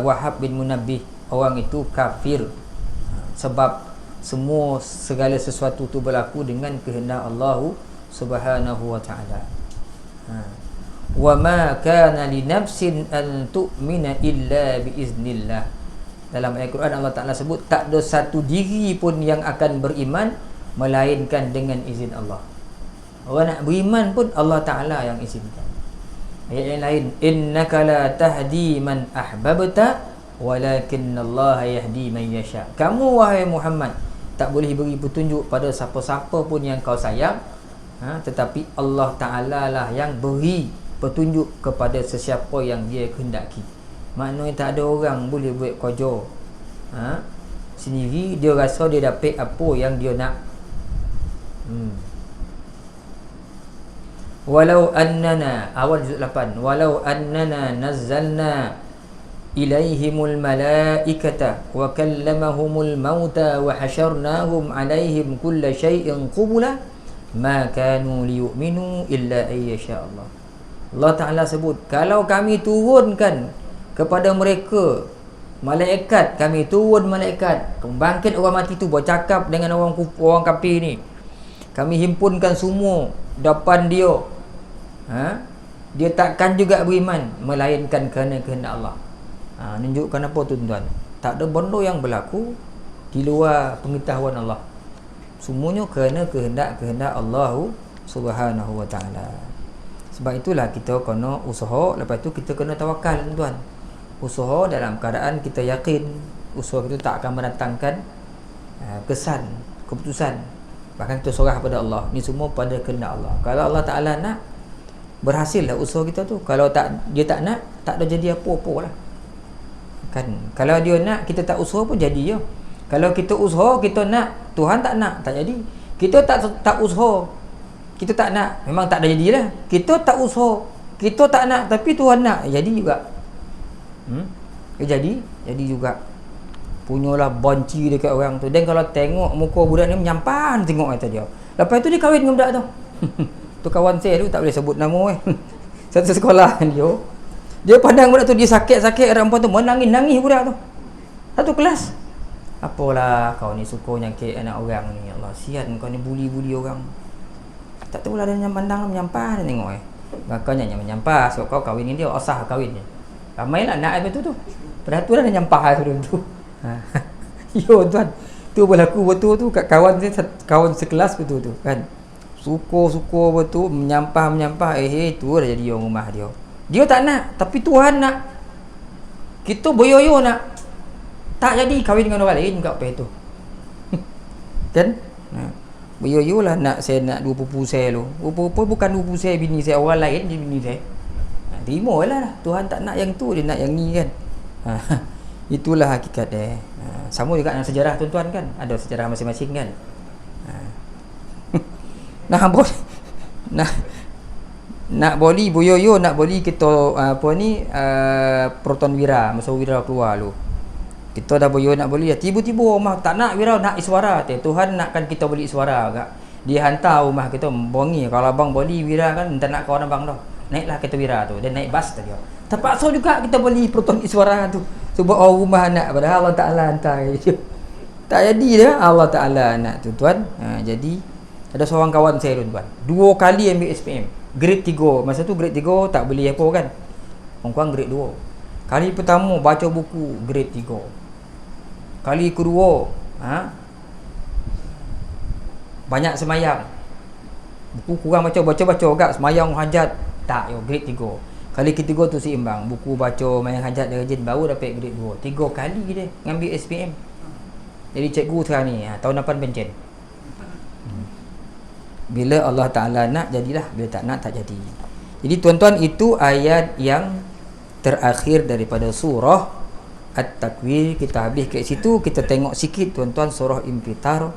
Wahab bin Munabbih, orang itu kafir. Sebab segala sesuatu tu berlaku dengan kehendak Allah Subhanahu wa taala. Wa ma kana li nafsin an tu'mina illa bi iznillah. Dalam ayat Quran Allah Taala sebut tak ada satu diri pun yang akan beriman melainkan dengan izin Allah. Orang nak beriman pun Allah Taala yang izinkan. Ayat yang lain, innaka la tahdi man ahbabta walakinnallaha yahdi man yasha. Kamu wahai Muhammad tak boleh beri petunjuk pada siapa-siapa pun yang kau sayang, tetapi Allah Ta'ala lah yang beri petunjuk kepada sesiapa yang dia kehendaki. Maknanya tak ada orang boleh buat kerja sendiri, dia rasa dia dapat apa yang dia nak. Walau annana, awal juz 8, walau annana nazzalna ilaihimul malaikata wa kallamahumul mauta wa hasyarnahum alaihim kulla syai'in qubula ma kanu liyu'minu illa ayyasha Allah. Allah Ta'ala sebut, kalau kami turunkan kepada mereka malaikat, kami turun malaikat bangkit orang mati tu bercakap dengan orang kafir ni, kami himpunkan semua depan dia, dia takkan juga beriman melainkan kerana kehendak Allah. Menunjukkan apa tuan-tuan? Tak ada benda yang berlaku di luar pengetahuan Allah. Semuanya kerana kehendak Allah Subhanahu wa taala. Sebab itulah kita kena usaha, lepas tu kita kena tawakal tuan-tuan. Usaha dalam keadaan kita yakin usaha kita tak akan mendatangkan kesan, keputusan. Bahkan kita serah pada Allah. Ni semua pada kehendak Allah. Kalau Allah Taala nak, berhasil lah usaha kita tu. Kalau dia tak nak, tak ada jadi apa-apa lah. Kan, kalau dia nak, kita tak usaha pun jadi je. Kalau kita usaha, kita nak, Tuhan tak nak, tak jadi. Kita tak usaha, kita tak nak, memang tak ada jadilah. Kita tak usaha, kita tak nak, tapi Tuhan nak, jadi juga. Jadi juga. Punyalah banci dekat orang tu. Dan kalau tengok muka budak ni menyampan, tengok kata dia. Lepas tu dia kahwin dengan budak tu. Tu kawan saya tu, tak boleh sebut nama satu sekolah dia pandang budak tu, dia sakit-sakit orang perempuan tu, menangis-nangis budak tu. Satu kelas. Apalah kau ni suka nyakit anak orang ni, ya Allah, sian kau ni bully orang. Tak tahulah dia pandang menyampah dia tengok Makanya yang menyampah sebab kau kahwin dengan dia, asah kahwin dia. Ramailah nak betul tu. Peraturan dia nyampah tu. Yo tuan, tu berlaku betul tu kat kawan sekelas betul tu kan. Suka betul menyampah tu dah jadi orang rumah dia. Dia tak nak, tapi Tuhan nak. Kita boyo-yo nak. Tak jadi kahwin dengan orang lain kat apa itu. Kan? Boyo-yo lah nak saya nak dua pupu saya tu. Rupa-rupa bukan pupu saya, bini saya, orang lain je bini saya. Terimalah. Tuhan tak nak yang tu, dia nak yang ni kan. Itulah hakikat dia. Sama juga dalam sejarah tuan-tuan kan. Ada sejarah masing-masing kan. Nak boli boyo-yo, nak boli kita proton wira, masa wira keluar lu. Kita dah boyo nak boli, tiba-tiba rumah tak nak wira, nak iswara. Tuhan nakkan kita beli iswara agak. Dia hantar rumah kita bongi, kalau abang boli wira kan tak nak kawan abang dah. Naiklah kita wira tu, dan naik bas tadi. Terpaksa juga kita beli proton iswara tu. Sebab orang rumah nak, padahal Allah Taala hantar je. Tak jadi dah, Allah Taala nak tu tuan. Jadi ada seorang kawan saya tuan, 2 kali ambil SPM. Grade 3. Masa tu grade 3 tak beli apa kan. Kurang grade 2. Kali pertama baca buku grade 3. Kali kedua banyak semayang. Buku kurang baca agak semayang hajat. Tak, grade 3. Kali ketiga tu seimbang. Buku baca mayang hajat dia rajin, baru dapat grade 2. 3 kali dia ngambil SPM. Jadi cikgu sekarang ni tahun 8 pencen. Bila Allah Ta'ala nak, jadilah. Bila tak nak, tak jadi. Jadi tuan-tuan, itu ayat yang terakhir daripada surah At-Takwir. Kita habis kat situ. Kita tengok sikit tuan-tuan surah Infitar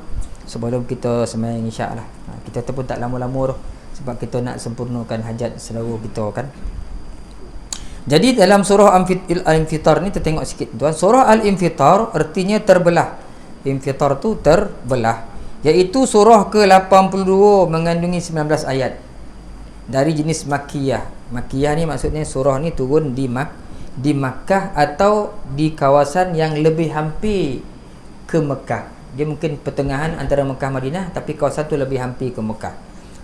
sebelum kita sembahyang insya-Allah. Kita pun tak lama-lama dah, sebab kita nak sempurnakan hajat saudara kita kan. Jadi dalam surah Al-Infitar ni kita tengok sikit tuan. Surah Al-Infitar artinya terbelah. Infitar tu terbelah, iaitu surah ke-82 mengandungi 19 ayat dari jenis Makkiyah. Makkiyah ni maksudnya surah ni turun di di Makkah atau di kawasan yang lebih hampir ke Mekah. Dia mungkin pertengahan antara Mekah Madinah, tapi kawasan tu lebih hampir ke Mekah.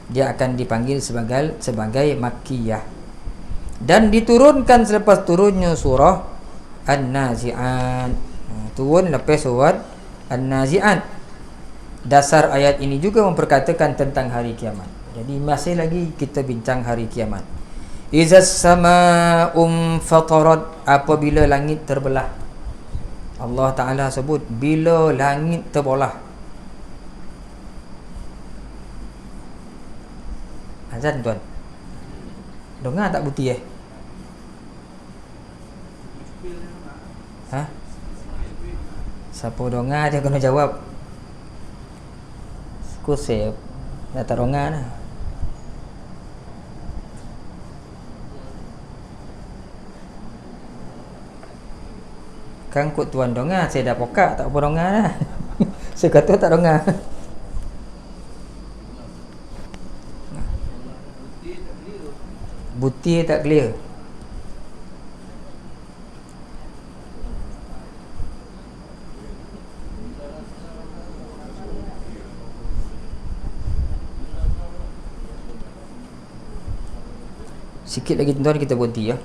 Dia akan dipanggil sebagai Makkiyah. Dan diturunkan selepas turunnya surah An-Nazi'at. Turun lepas surat An-Nazi'at. Dasar ayat ini juga memperkatakan tentang hari kiamat. Jadi masih lagi kita bincang hari kiamat. Izas sama'um fatarat, apabila langit terbelah. Allah Ta'ala sebut bila langit terbelah. Azan tuan, dengar tak putih Ha? Siapa dengar dia kena jawab. Kusip dah tak dengar dah. Kan kot tuan dengar, saya dah pokak tak apa dengar dah. Saya kata tak dengar. Butir tak clear. Sikit lagi tuan kita berhenti ya.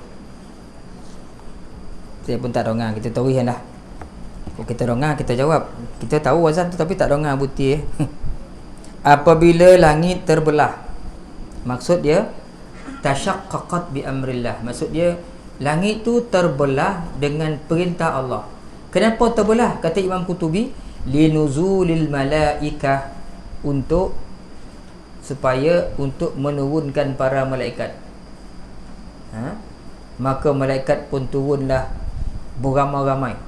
Saya pun tak dengar, kita tahu lah. Kalau kita dengar kita jawab. Kita tahu azan tu tapi tak dengar butir. Apabila langit terbelah, maksud dia tasyaqqaqat bi amrillah. Maksud dia langit tu terbelah dengan perintah Allah. Kenapa terbelah? Kata Imam Qutubi, linuzulil malaikah, untuk menurunkan para malaikat. Maka malaikat pun turunlah beramai-ramai.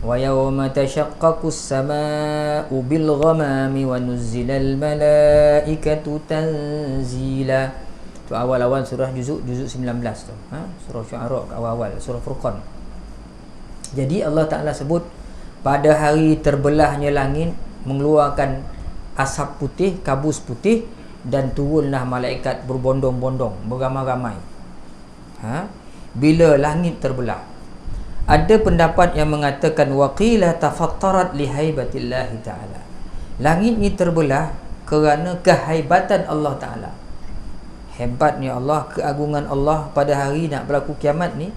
Wa yawma tashaqqaqus samaa'u bil ghamami wa nuzzilal malaikatu tanzila. Tu awal-awal surah juzuk 19 tu. Surah Syu'ara kat awal-awal, surah Furqan. Jadi Allah Ta'ala sebut pada hari terbelahnya langit mengeluarkan asap putih, kabus putih, dan turunlah malaikat berbondong-bondong, beramai-ramai. Bila langit terbelah. Ada pendapat yang mengatakan waqila tafattarat lihaibatillah ta'ala. Langit ni terbelah kerana kehaibatan Allah Ta'ala. Hebatnya Allah, keagungan Allah. Pada hari nak berlaku kiamat ni,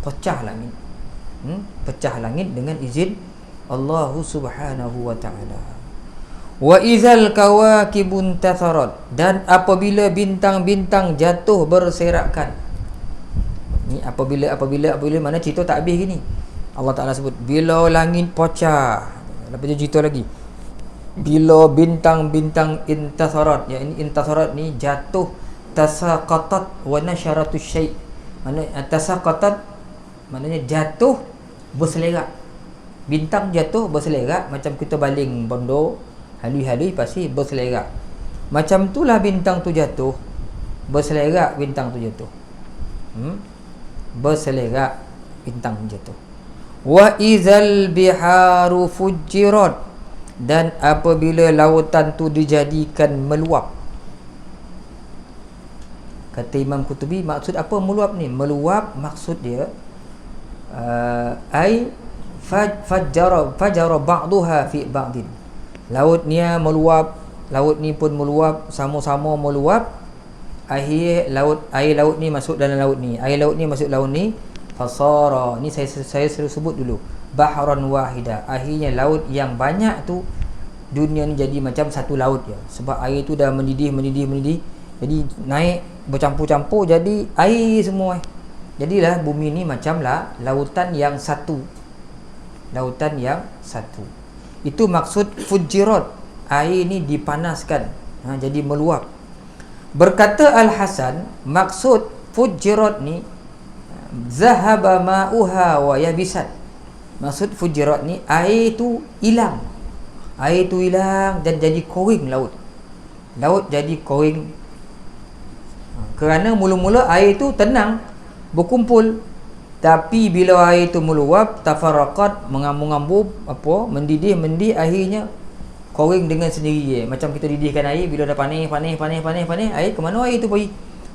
pecah langit. Pecah langit dengan izin Allah Subhanahu wa ta'ala. Wa idzal kawakibun tatharat, dan apabila bintang-bintang jatuh berserakan. Ni apabila mana cerita tak habis gini. Allah Ta'ala sebut bila langit pecah. Lepas dia cerita lagi bila bintang-bintang intatharat. Ya, ini intatharat ni jatuh. Tasaqatat wa nasyaratus syai'. Mana tasaqatat maknanya jatuh berselerak. Bintang jatuh berselerak, macam kita baling bondo halui-halui pasti berselerak. Macam itulah bintang tu jatuh berselerak, bintang tu jatuh. Berselerak bintang jatuh. Wa izal biharu fujirat, dan apabila lautan tu dijadikan meluap. Kata Imam Qutubi, maksud apa meluap ni? Meluap maksud dia ai fajara ba'daha fi ba'din. Laut ni meluap, laut ni pun meluap, sama-sama meluap. Air laut ni masuk dalam laut ni, air laut ni masuk laut ni. Fasara, ni saya selalu sebut dulu, bahran wahida. Akhirnya laut yang banyak tu, dunia ni jadi macam satu laut je. Sebab air tu dah mendidih. Jadi naik bercampur-campur jadi air semua. Jadilah bumi ni macamlah lautan yang satu. Lautan yang satu. Itu maksud fujirat. Air ni dipanaskan, jadi meluap. Berkata Al-Hasan, maksud fujirat ni zahaba ma'uha wa yabisat. Maksud fujirat ni air tu hilang. Air tu hilang dan jadi kering laut. Laut jadi kering. Kerana mula-mula air tu tenang, berkumpul. Tapi bila air tu meluap, tafarraqat, mengambu-ngambu, mendidih, akhirnya kering dengan sendiri. Macam kita didihkan air, bila dah panas, air ke mana air tu pergi?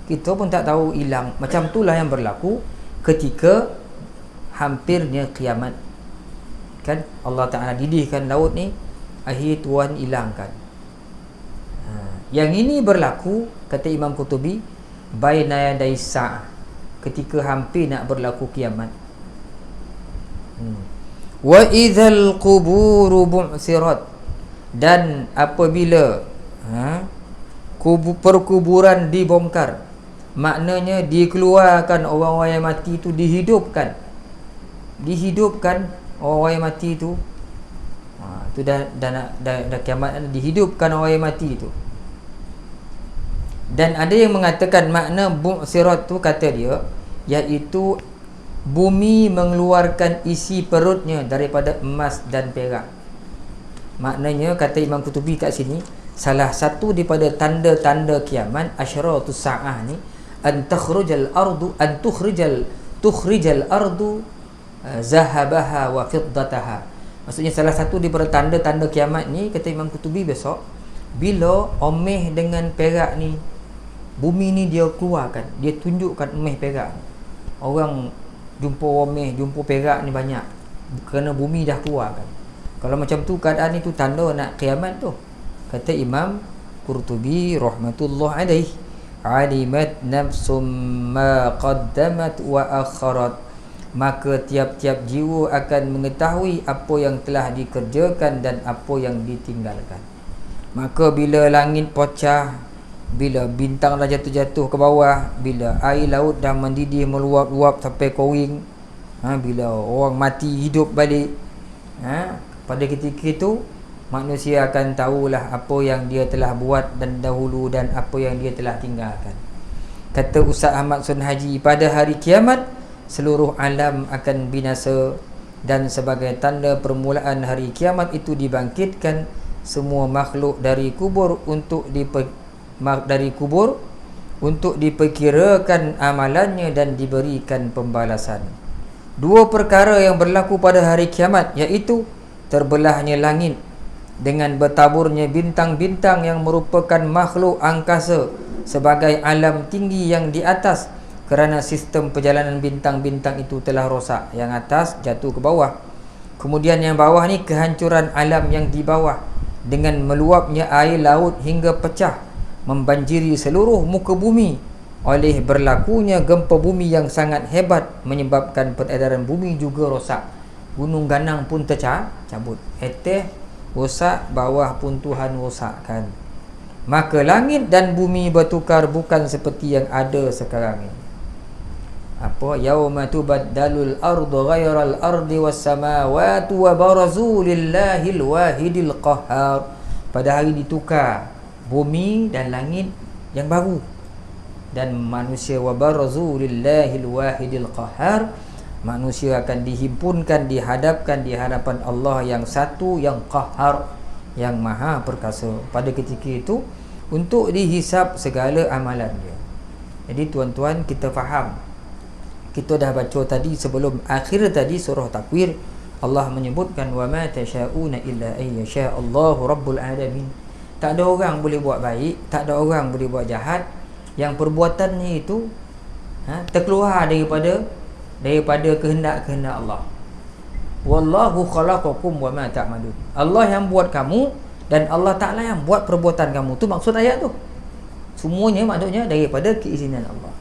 Kita pun tak tahu, hilang. Macam itulah yang berlaku ketika hampirnya kiamat. Kan Allah Ta'ala didihkan laut ni, akhir Tuhan hilangkan. Yang ini berlaku, kata Imam Qurtubi, baina yaday sa'ah, ketika hampir nak berlaku kiamat. Wa idzal quburu bu'sirat, dan apabila perkuburan dibongkar, maknanya dikeluarkan orang-orang yang mati itu, dihidupkan orang-orang yang mati itu. Itu dah kiamat, dihidupkan orang yang mati itu. Dan ada yang mengatakan makna bu'sirat tu, kata dia, iaitu bumi mengeluarkan isi perutnya daripada emas dan perak. Maknanya, kata Imam Qurtubi kat sini, salah satu daripada tanda-tanda kiamat, asyratus sa'ah ni, an tukhrijal ardu zahabaha wa fiddataha. Maksudnya salah satu daripada tanda-tanda kiamat ni, kata Imam Qurtubi, besok bila omeh dengan perak ni, bumi ni dia keluarkan, dia tunjukkan omeh perak. Orang jumpa omeh, jumpa perak ni banyak, kerana bumi dah keluarkan. Kalau macam tu keadaan itu tanda nak kiamat tu. Kata Imam Qurtubi rahmatullah alaih, alimat nafsum ma qaddamat wa akharat, maka tiap-tiap jiwa akan mengetahui apa yang telah dikerjakan dan apa yang ditinggalkan. Maka bila langit pecah, bila bintang dah jatuh-jatuh ke bawah, bila air laut dah mendidih meluap-luap sampai kering, bila orang mati hidup balik, pada ketika itu manusia akan tahulah apa yang dia telah buat dan dahulu dan apa yang dia telah tinggalkan. Kata Ustaz Ahmad Sunhaji, pada hari kiamat seluruh alam akan binasa, dan sebagai tanda permulaan hari kiamat itu dibangkitkan semua makhluk dari kubur untuk diperkirakan amalannya dan diberikan pembalasan. Dua perkara yang berlaku pada hari kiamat, iaitu terbelahnya langit dengan bertaburnya bintang-bintang yang merupakan makhluk angkasa sebagai alam tinggi yang di atas, kerana sistem perjalanan bintang-bintang itu telah rosak. Yang atas jatuh ke bawah, kemudian yang bawah ni kehancuran alam yang di bawah dengan meluapnya air laut hingga pecah membanjiri seluruh muka bumi. Oleh berlakunya gempa bumi yang sangat hebat menyebabkan peredaran bumi juga rosak. Gunung ganang pun tercabut, atas rosak, bawah pun Tuhan rosakkan. Maka langit dan bumi bertukar, bukan seperti yang ada sekarang ini. Yauma tubaddalul ardu ghairal ardi was samawati wa barazu lillahil wahidil qahhar. Pada hari ditukar bumi dan langit yang baru, dan manusia, wa barazu lillahil wahidil qahhar, manusia akan dihimpunkan, dihadapkan di hadapan Allah yang satu, yang qahhar, yang maha perkasa. Pada ketika itu untuk dihisap segala amalan dia. Jadi tuan-tuan, kita faham, kita dah baca tadi sebelum akhir tadi surah Takwir, Allah menyebutkan wa ma tasyauna illa ay yasha Allahu rabbul alamin. Tak ada orang boleh buat baik, tak ada orang boleh buat jahat yang perbuatannya itu terkeluar daripada kehendak-kehendak Allah. Wallahu khalaqakum wa ma ta'malun. Allah yang buat kamu dan Allah Ta'ala yang buat perbuatan kamu. Tu maksud ayat tu. Semuanya maksudnya daripada keizinan Allah.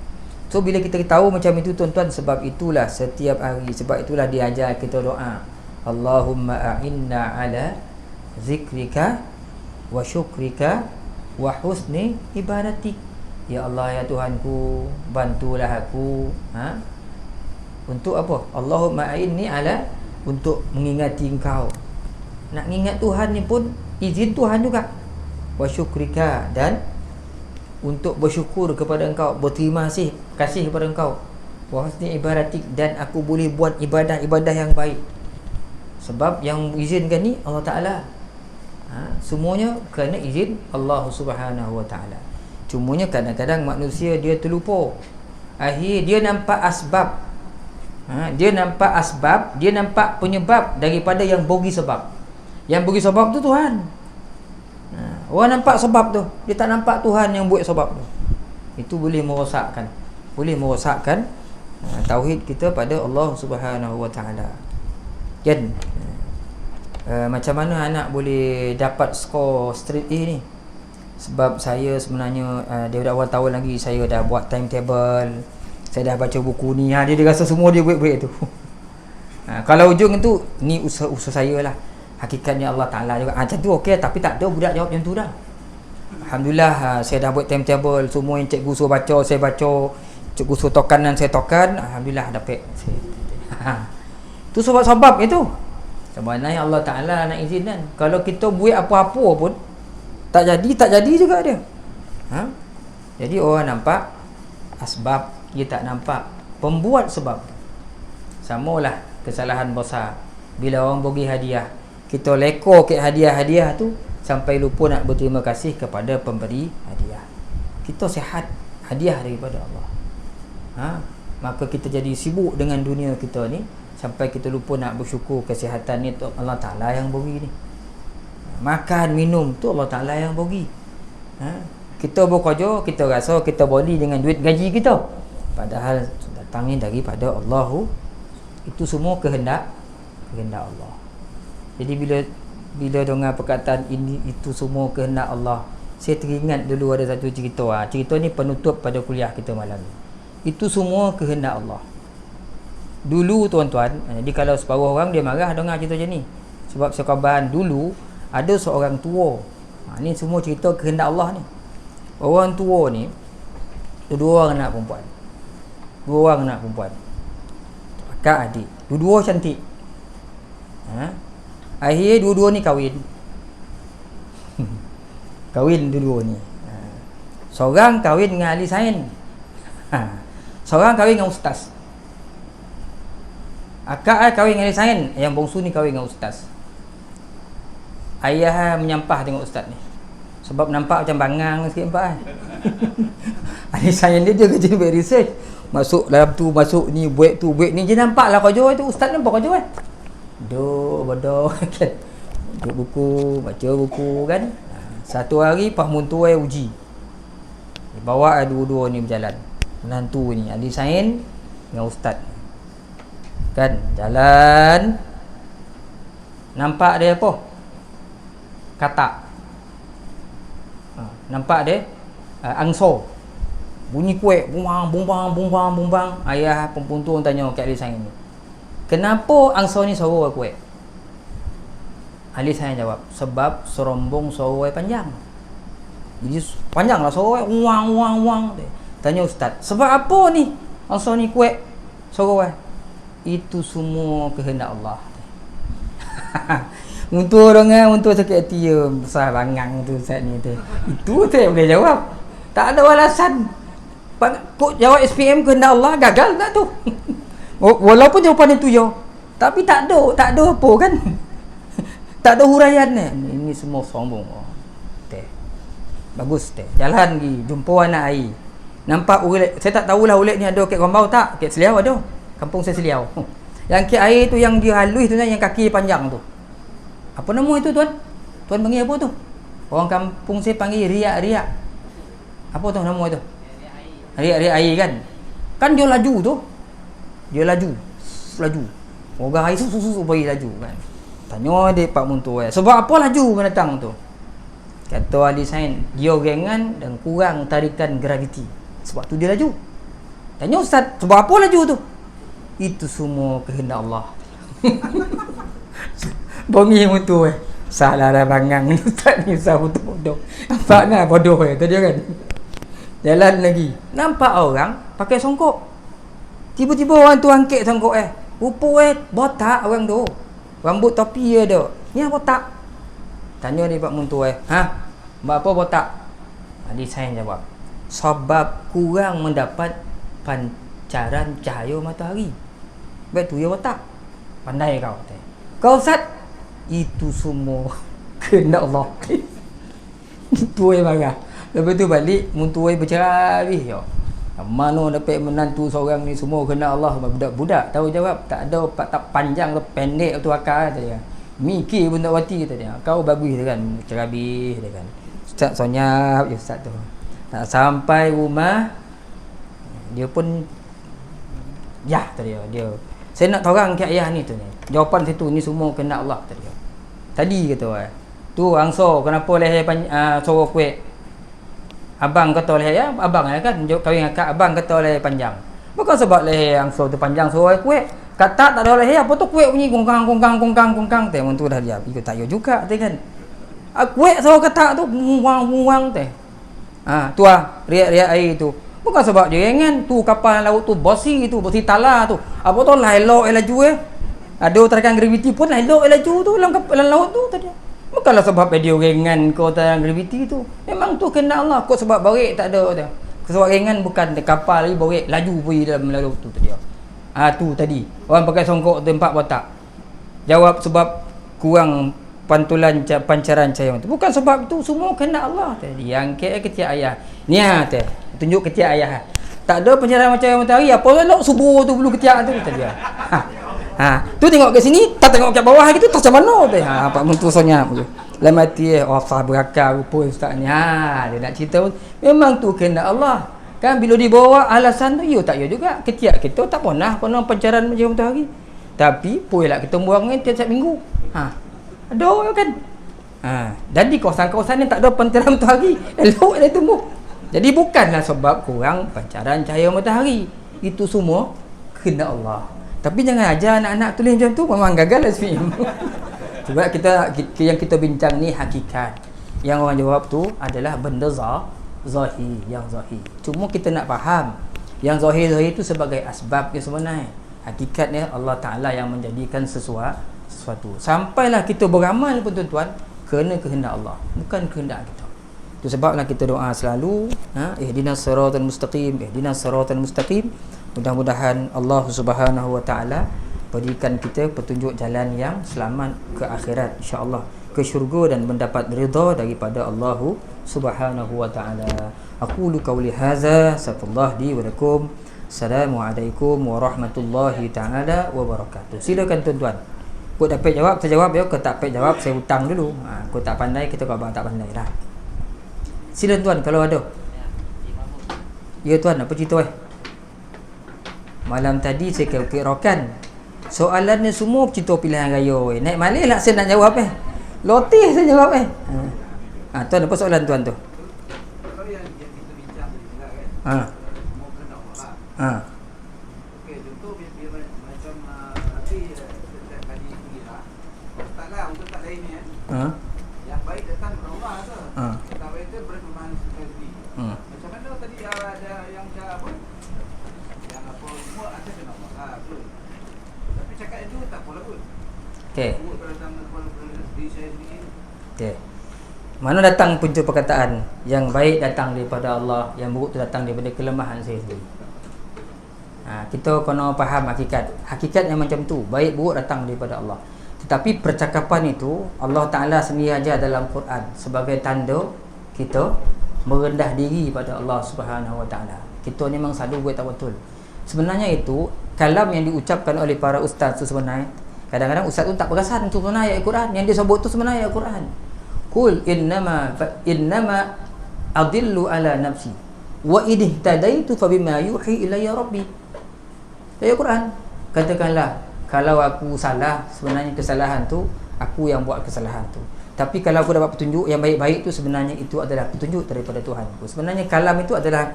So bila kita tahu macam itu tuan-tuan, sebab itulah setiap hari, sebab itulah diajar kita doa, Allahumma a'inna ala zikrika wa syukrika wa husni ibadatik. Ya Allah, ya Tuhanku, bantulah aku untuk apa? Allahumma a'inni ala, untuk mengingati Engkau. Nak ingat Tuhan ni pun izin Tuhan juga. Wa syukrika, dan untuk bersyukur kepada Engkau, berterima kasih kepada Engkau. Wa husni ibadatik, dan aku boleh buat ibadah-ibadah yang baik. Sebab yang izinkan ni Allah Ta'ala. Semuanya kerana izin Allah Subhanahu Wa Ta'ala. Cumanya kadang-kadang manusia dia terlupa. Akhir dia nampak asbab. Dia nampak asbab, dia nampak penyebab daripada yang bagi sebab. Yang bagi sebab tu Tuhan. Orang nampak sebab tu, dia tak nampak Tuhan yang buat sebab tu. Itu boleh merosakkan Tauhid kita pada Allah Subhanahu Wa Taala. Kan? Macam mana anak boleh dapat skor straight A ni? Sebab saya sebenarnya daripada awal tahun lagi saya dah buat timetable, saya dah baca buku ni. Dia rasa semua dia baik-baik tu. Kalau ujung tu ni usaha saya lah. Hakikatnya Allah Ta'ala juga macam tu okey, tapi tak ada budak jawab macam tu dah. Alhamdulillah, saya dah buat timetable, semua yang cikgu suruh baca saya baca, cikgu suruh tokanan saya tokan. Alhamdulillah dapat. Tu sebab-sebab itu. Sebenarnya Allah Ta'ala nak izinkan. Kalau kita buat apa-apa pun tak jadi juga dia. Jadi orang nampak asbab, dia tak nampak pembuat sebab. Samalah kesalahan besar bila orang bagi hadiah, kita leko ke hadiah-hadiah tu sampai lupa nak berterima kasih kepada pemberi hadiah. Kita sihat, hadiah daripada Allah. Maka kita jadi sibuk dengan dunia kita ni sampai kita lupa nak bersyukur kesihatan ni tu Allah Ta'ala yang bagi ni. Makan, minum tu Allah Ta'ala yang bagi. Kita bekerja, kita rasa kita boleh dengan duit gaji kita, padahal datang ni daripada Allah. Itu semua kehendak Allah. Jadi bila dengar perkataan ini, itu semua kehendak Allah, saya teringat dulu ada satu cerita. Cerita ni penutup pada kuliah kita malam ni. Itu semua kehendak Allah. Dulu tuan-tuan, jadi kalau separuh orang dia marah dengar cerita macam ni, sebab sekabahan dulu ada seorang tua. Ni semua cerita kehendak Allah ni. Orang tua ni dua orang anak perempuan, kakak adik, dua-dua cantik. Akhir dua-dua ni kahwin. Kahwin dua-dua ni. Seorang kahwin dengan ahli sains. Seorang kahwin dengan ustaz. Akak kahwin dengan ahli sains, yang bongsu ni kahwin dengan ustaz. Ayah menyampah tengok ustaz ni, sebab nampak macam bangang sikit nampak. Ahli sains dia kerja buat research, masuk dalam tu, masuk ni, buat tu, buat ni, je nampaklah kerja tu. Ustaz nampak kerja bodoh kan. Duduk buku, baca buku kan. Satu hari Pak Muntuai uji, dibawa dua-dua ni berjalan, menantu ni ahli sains dengan ustaz kan, jalan. Nampak dia apa? Katak. Nampak dia angso, bunyi kuek, bumbang. Ayah pempuntung tanya kat ahli sains ni, kenapa angso ni suara kuek? Ahli sains jawab, sebab serombong suara panjang. Jadi panjanglah suara, uang. Tanya ustaz, sebab apa ni angso ni kuek suara? Itu semua kehendak Allah. Untuk sakit hati ya, besar bangang tu ustaz ni tu. Itu saya boleh jawab. Tak ada alasan. Kok jawab SPM kehendak Allah, gagal tak tu? Walaupun jawapan itu ya, tapi tak ada apa kan. Tak ada huraian ni. Ini semua sombong. Bagus teh. Jalan pergi jumpa anak air. Nampak ulet, saya tak tahulah ulet ni ada kat Gombau tak? Kat Seliau ada. Kampung saya Seliau. Yang kat air tu yang dia halus tu, yang kaki panjang tu. Apa nama itu tuan? Tuan panggil apa tu? Orang kampung saya panggil riak-riak. Apa tu nama itu? Riak-riak air kan? Kan dia laju tu. Dia laju. Orang air susu bagi laju kan. Tanya dia Pak Muntuai, sebab apa laju mendatang tu? Kata ahli sains, dia ringan dan kurang tarikan graviti, sebab tu dia laju. Tanya ustaz, sebab apa laju tu? Itu semua kehendak Allah. Bongi Muntuai, salah dah bangang ustaz ni, usah bodoh. Nampak nak bodoh tadi kan. Jalan lagi, nampak orang pakai songkok. Tiba-tiba orang tu angkat songkok rupa botak orang tu. Rambut topi ada. Ni botak. Tanya dia Pak Muntuai, buat apa botak? Ahli sains jawab, sebab kurang mendapat pancaran cahaya matahari. Baik tu ya botak. Pandai kau. Kau ustaz, itu semua kehendak Allah. Muntuai marah. Lepas tu balik Muntuai bercerai je. Mana dapat menantu seorang ni, semua kena Allah. Budak-budak tahu jawab, tak ada tak panjang ke pendek tu akal dia. Mikir pun tak wati kata dia. Kau bagus dia kan, cerabih dia kan. Ustaz sonyap je ustaz tu. Tak sampai rumah dia pun Ya tadi dia. Saya nak torang ke ayah ni tu ni. Jawapan situ ni semua kena Allah tadi. Tadi kata orang. Tu angso kenapa leher suruh kuih. Abang kata leher ya, abang kan kahwin akak abang kata leher panjang. Bukan sebab leher angso tu panjang suruh kuih. Kata tak ada leher apa tu kuih bunyi kongkang teh mun tu dah dia. Ikut tayo juga teh kan. Kuih suruh kata tu buang teh. Tu riak-riak air tu. Bukan sebab dia ingat tu kapal laut tu bosi tala tu. Apa tu lailok laju Ada tarikan graviti pun lailok laju tu dalam laut tu tadi. Bukanlah sebab dia ringan kau tarikan graviti tu. Memang tu kena Allah. Kau sebab barik tak ada dia. Sebab ringan bukan kapal ni barik laju pergi dalam laut tu tadi. Tu tadi. Orang pakai songkok tempat botak. Jawab sebab kurang pantulan pancaran cahaya tu. Bukan sebab tu semua kena Allah tadi. Yang kecil ayah. Nia teh. Tunjuk ketiak ayah. Tak ada pencahayaan macam matahari. Apa elok subuh tu bulu ketiak tu tadi. Tu tengok ke sini, tak tengok ke bawah gitu, tak macam mana tu. Pak mentusanya tu. Lain mati sah berakal rupa ustaz ni. Dia nak cerita memang tu kena Allah. Kan bila dibawa alasan tu ya tak ya juga. Ketiak kita tak pernah pencahayaan macam matahari. Tapi puilah kita buang ni tiap-tiap minggu. Ada kan. Dan di kawasan-kawasan ni tak ada pencahayaan matahari. Elok dia tumbuh. Jadi bukanlah sebab kurang pancaran cahaya matahari. Itu semua kena Allah. Tapi jangan ajar anak-anak tulis macam tu, memang gagal lah film. Sebab yang kita bincang ni hakikat. Yang orang jawab tu adalah benda zahir, yang zahir. Cuma kita nak faham yang zahir tu sebagai asbab yang sebenarnya. Hakikatnya Allah Ta'ala yang menjadikan sesuatu. Sampailah kita beramal pun tuan-tuan, kena kehendak Allah, bukan kehendak kita. Itu sebablah kita doa selalu, ihdinas siratal mustaqim, ihdinas siratal mustaqim. Mudah-mudahan Allah Subhanahu wa taala berikan kita petunjuk jalan yang selamat ke akhirat, insya-Allah, ke syurga dan mendapat ridha daripada Allah Subhanahu wa taala. Aqulu qawli hadza, astaghfirullah li wa lakum. Assalamualaikum warahmatullahi taala wabarakatuh. Silakan tuan-tuan. Kau dapat jawab, saya jawab ya. Kau tak dapat jawab, saya hutang dulu. Kau tak pandai, kita kau abang tak pandai lah. Sila tuan kalau ada. Ya tuan, apa cerita Malam tadi saya kira-kirakan soalan ni semua cerita pilihan raya naik malih lah saya nak jawab Lotih saya jawab tuan apa soalan tuan tu?
Kalau yang kita bincang tadi juga kan. Semua kena Allah. Okey, contoh bila macam nanti setiap kali pergi lah. Untuk tak lain ni yang baik datang dari Allah tu. Tak baik tu berkembang sendiri. Macam mana tadi ada yang apa? Yang apa semua ada kena Allah. Betul. Tapi cakap itu tak boleh pun.
Okey.
Datang kepada diri saya sendiri.
Okey. Mana datang punca perkataan yang baik datang daripada Allah, yang buruk tu datang daripada kelemahan saya sendiri. Kita kena faham hakikat yang macam tu, baik buruk datang daripada Allah. Tetapi percakapan itu Allah Ta'ala sendiri aja dalam Quran sebagai tanda kita merendah diri pada Allah Subhanahu Wa Ta'ala. Kita ni memang selalu buat tak betul. Sebenarnya itu kalam yang diucapkan oleh para ustaz tu sebenarnya, kadang-kadang ustaz tu tak perasan tu sebenarnya ayat Quran. Yang dia sebut tu sebenarnya ayat Quran. Qul innama adillu ala nafsi wa idihtadaitu fabima yuhi ilayya rabbi. Ayat Quran. Katakanlah kalau aku salah, sebenarnya kesalahan tu aku yang buat kesalahan tu. Tapi kalau aku dapat petunjuk yang baik-baik tu, sebenarnya itu adalah petunjuk daripada Tuhanku. Sebenarnya kalam itu adalah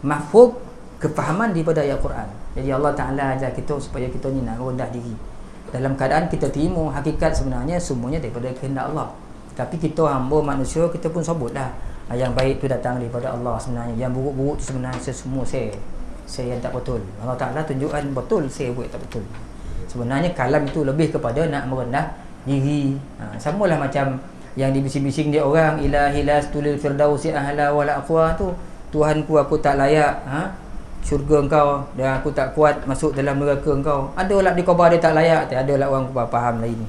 mafhum kefahaman daripada ayat Quran. Jadi Allah Ta'ala ajar kita supaya kita ni nak rendah diri dalam keadaan kita terima hakikat sebenarnya semuanya daripada kehendak Allah. Tapi kita hamba manusia, kita pun sebutlah yang baik tu datang daripada Allah sebenarnya, yang buruk-buruk tu sebenarnya semua saya yang tak betul. Allah Ta'ala tunjukkan betul saya buat tak betul. Sebenarnya kalam itu lebih kepada nak merendah diri. Samalah macam yang dibising-bising dia orang, ilahi lastulil firdausi ahla wala aqwa tu, Tuhanku aku tak layak syurga engkau dan aku tak kuat masuk dalam neraka engkau. Adalah di khabar dia tak layak, adalah orang faham lain.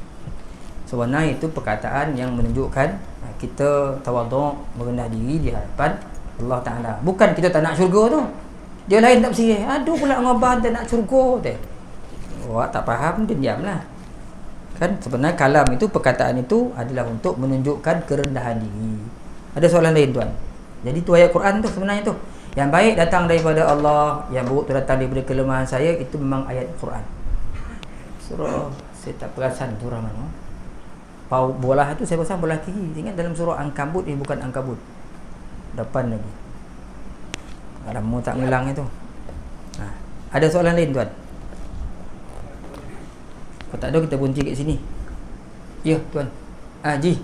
Sebenarnya itu perkataan yang menunjukkan kita tawaduk, merendah diri di hadapan Allah Ta'ala. Bukan kita tak nak syurga tu, dia lain tak bersih. Aduh pula ngabah tak nak syurga tu. Awak tak faham, dia diamlah. Kan sebenarnya kalam itu, perkataan itu adalah untuk menunjukkan kerendahan diri. Ada soalan lain tuan? Jadi tu ayat Quran tu sebenarnya tu. Yang baik datang daripada Allah, yang buruk tu datang daripada kelemahan saya. Itu memang ayat Quran. Surah, saya tak perasan surah mana. Bola tu saya pasang bola kiri. Ingat dalam surah Ankabut ni, bukan Ankabut. Depan lagi. Lama tak ngulang itu. Ada soalan lain tuan? Kalau tak ada kita berhenti kat sini. Ya tuan. Ji.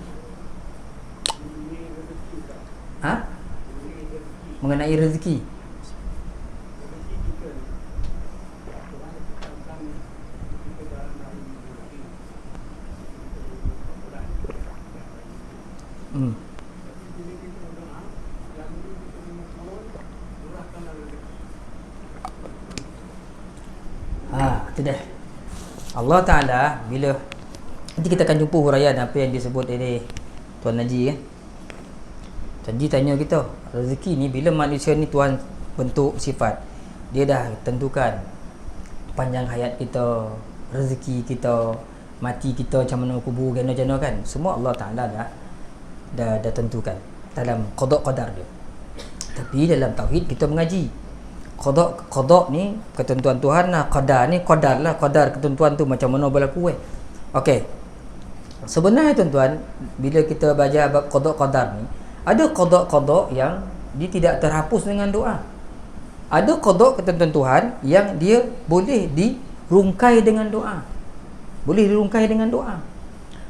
Mengenai rezeki. Itu dah. Allah Ta'ala bila nanti kita akan jumpa huraian apa yang disebut ini Tuan Haji kan. Tuan Haji tanya kita, rezeki ni bila manusia ni Tuhan bentuk sifat, dia dah tentukan panjang hayat kita, rezeki kita, mati kita macam mana, kubur jana-jana kan. Semua Allah Ta'ala dah tentukan dalam qada qadar dia. Tapi dalam tauhid kita mengaji qada ni ketentuan Tuhan lah, qadar ni qadar lah, qadar ketentuan tu macam mana berlaku Okey. Sebenarnya tuan-tuan, bila kita belajar bab qada qadar ni, ada qada yang dia tidak terhapus dengan doa. Ada qada ketentuan Tuhan yang dia boleh dirungkai dengan doa. Boleh dirungkai dengan doa.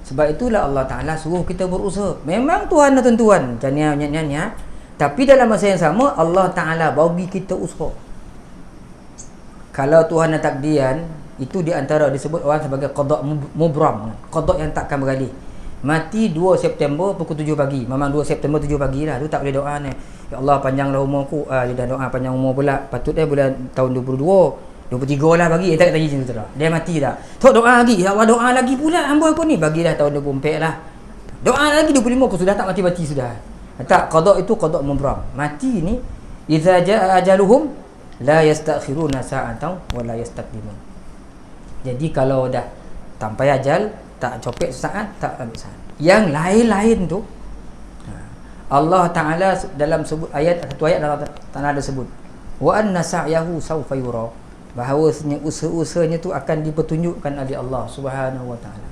Sebab itulah Allah Ta'ala suruh kita berusaha. Memang Tuhan dah tentuan macam tapi dalam masa yang sama Allah Ta'ala bagi kita usaha. Kalau Tuhan dah takdiran, itu di antara disebut orang sebagai qada mubram, qada yang takkan beralih. Mati 2 September pukul 7 pagi. Memang 2 September 7 pagi lah. Tu tak boleh doa ni. Ya Allah panjanglah umurku. Dia dah doa panjang umur pula. Patutnya bulan tahun 22, 23 lah bagi. Tak lagi macam tu dah. Dia mati dah. Tok doa lagi. Ya Allah doa lagi pula hamba aku ni. Bagilah tahun 24 lah. Doa lagi 25 aku sudah tak mati-mati sudah. Tak, qada itu qada mubram. Mati ni idza jaa ajaluhum la yastakhiruna sa'atan wa la yastaqdimun. Jadi kalau dah sampai ajal, tak copek sesaat, tak ambil saat. Yang lain-lain tu Allah Ta'ala dalam sebut ayat, satu ayat Allah Ta'ala ada sebut wa anna sa'yahu sawfa yura, bahawasanya usaha-usahanya tu akan dipertunjukkan oleh Allah Subhanahu wa Ta'ala.